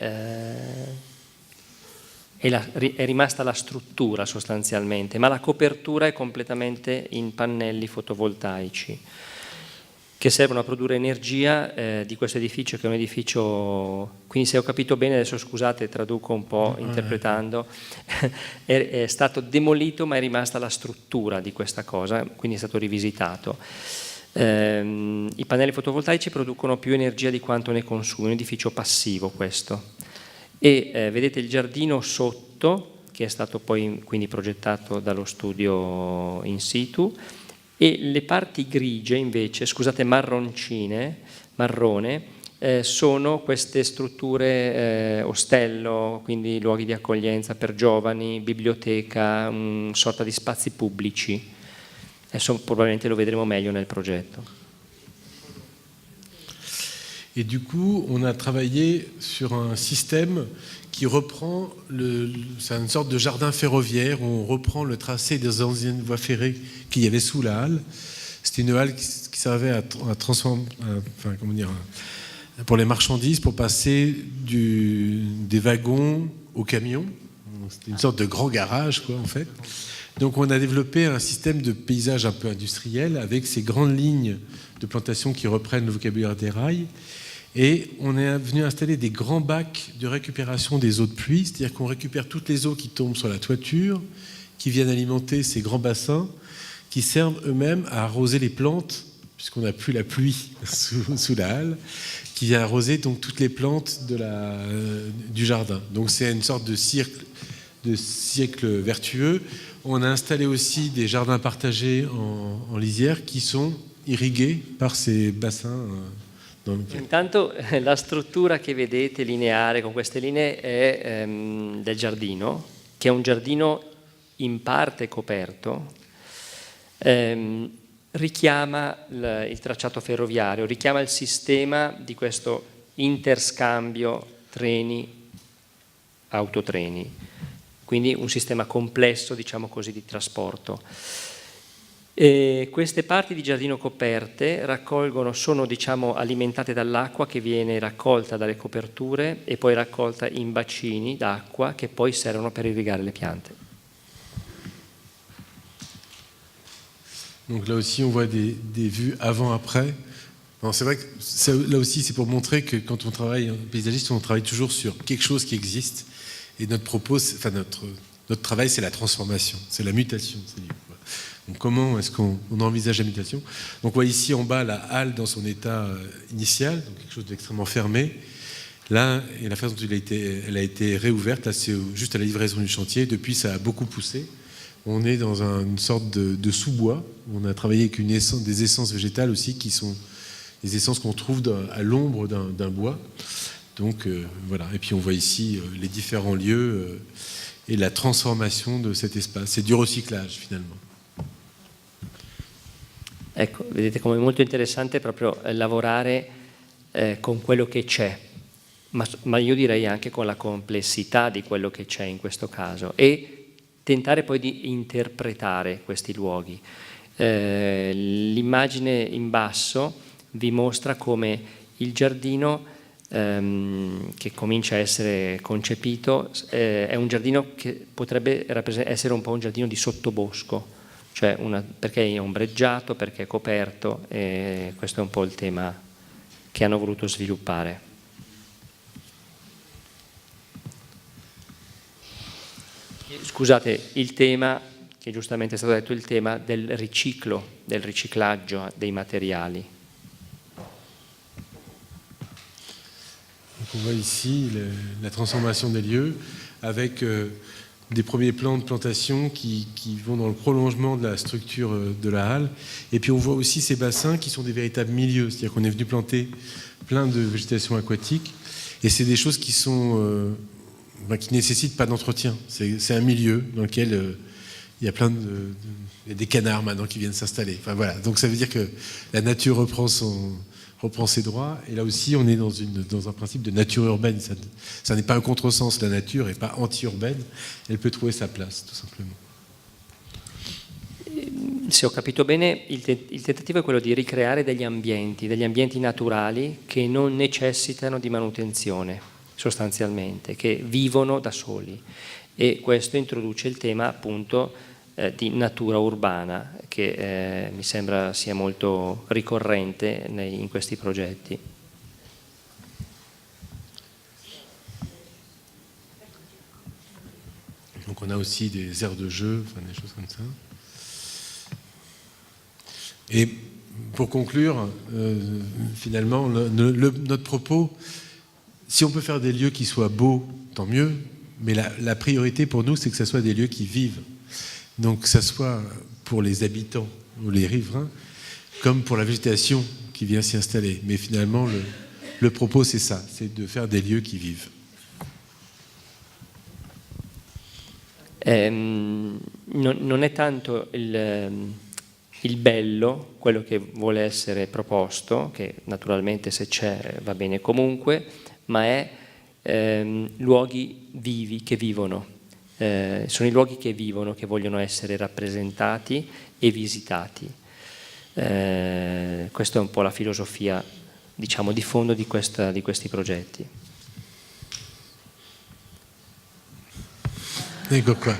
Speaker 2: rimasta la struttura sostanzialmente, ma la copertura è completamente in pannelli fotovoltaici che servono a produrre energia di questo edificio, che è un edificio, quindi se ho capito bene, adesso scusate, traduco un po' interpretando, è stato demolito ma è rimasta la struttura di questa cosa, quindi è stato rivisitato. I pannelli fotovoltaici producono più energia di quanto ne consumi, un edificio passivo questo. E vedete il giardino sotto, che è stato poi quindi progettato dallo studio in situ, e le parti grigie invece, scusate, marrone, sono queste strutture ostello, quindi luoghi di accoglienza per giovani, biblioteca, una sorta di spazi pubblici. Adesso probabilmente lo vedremo meglio nel progetto.
Speaker 1: Et du coup, on a travaillé sur un système qui reprend, c'est une sorte de jardin ferroviaire, où on reprend le tracé des anciennes voies ferrées qu'il y avait sous la halle. C'était une halle qui servait à transformer, pour les marchandises, pour passer des wagons aux camions. C'était une sorte de grand garage, quoi, en fait. Donc on a développé un système de paysage un peu industriel avec ces grandes lignes de plantation qui reprennent le vocabulaire des rails. Et on est venu installer des grands bacs de récupération des eaux de pluie, c'est-à-dire qu'on récupère toutes les eaux qui tombent sur la toiture, qui viennent alimenter ces grands bassins, qui servent eux-mêmes à arroser les plantes, puisqu'on n'a plus la pluie sous la halle, qui vient arroser donc toutes les plantes du jardin. Donc c'est une sorte de cercle vertueux. On a installé aussi des jardins partagés en lisière qui sont irrigués par ces bassins.
Speaker 2: Intanto la struttura che vedete lineare con queste linee è del giardino, che è un giardino in parte coperto, richiama il tracciato ferroviario, richiama il sistema di questo interscambio treni-autotreni, quindi un sistema complesso, diciamo così, di trasporto. E queste parti di giardino coperte sono diciamo alimentate dall'acqua che viene raccolta dalle coperture e poi raccolta in bacini d'acqua che poi servono per irrigare le piante.
Speaker 1: Donc là aussi on voit des vues avant-après. C'est vrai que là aussi c'est pour montrer que quand on travaille en paysagiste, on travaille toujours sur quelque chose qui existe et notre travail c'est la transformation, c'est la mutation. Donc comment est-ce qu'on envisage la mutation? Donc on voit ici en bas la halle dans son état initial, donc quelque chose d'extrêmement fermé. Là, et la façon dont elle a été réouverte, là c'est juste à la livraison du chantier. Depuis, ça a beaucoup poussé. On est dans une sorte de sous-bois. On a travaillé avec des essences végétales aussi, qui sont des essences qu'on trouve à l'ombre d'un bois. Donc voilà. Et puis on voit ici les différents lieux et la transformation de cet espace. C'est du recyclage finalement.
Speaker 2: Ecco, vedete come è molto interessante proprio lavorare con quello che c'è, ma io direi anche con la complessità di quello che c'è in questo caso e tentare poi di interpretare questi luoghi. L'immagine in basso vi mostra come il giardino che comincia a essere concepito è un giardino che potrebbe essere un po' un giardino di sottobosco, cioè perché è ombreggiato, perché è coperto, e questo è un po' il tema che hanno voluto sviluppare. Scusate, il tema, che giustamente è stato detto, il tema del riciclo, del riciclaggio dei materiali.
Speaker 1: Donc on voit ici la transformation des lieux avec des premiers plans de plantation qui vont dans le prolongement de la structure de la halle. Et puis on voit aussi ces bassins qui sont des véritables milieux, c'est-à-dire qu'on est venu planter plein de végétation aquatique, et c'est des choses qui sont qui nécessitent pas d'entretien. C'est un milieu dans lequel il y a il y a des canards maintenant qui viennent s'installer. Enfin voilà, donc ça veut dire que la nature reprend ses droits, et là aussi on est dans un principe de nature urbaine. Ça n'est pas un contresens, la nature n'est pas anti-urbaine, elle peut trouver sa place tout simplement.
Speaker 2: Se ho capito bene, il tentativo è quello di ricreare degli ambienti naturali che non necessitano di manutenzione, sostanzialmente, che vivono da soli, e questo introduce il tema appunto di natura urbana, che mi sembra sia molto ricorrente in questi progetti.
Speaker 1: Donc on a aussi des aires de jeu, enfin des choses comme ça. Et pour conclure, finalement, notre propos, si on peut faire des lieux qui soient beaux, tant mieux, mais la priorité pour nous, c'est que ce soit des lieux qui vivent. Donc que ce soit pour les habitants ou les riverains, comme pour la végétation qui vient s'y installer. Mais finalement, le propos, c'est ça, c'est de faire des lieux qui vivent.
Speaker 2: Non è tanto il bello quello che vuole essere proposto, che naturalmente se c'è va bene comunque, ma è luoghi vivi che vivono. Sono i luoghi che vivono, che vogliono essere rappresentati e visitati. Questa è un po' la filosofia, diciamo, di fondo di questi progetti.
Speaker 1: Ecco qua.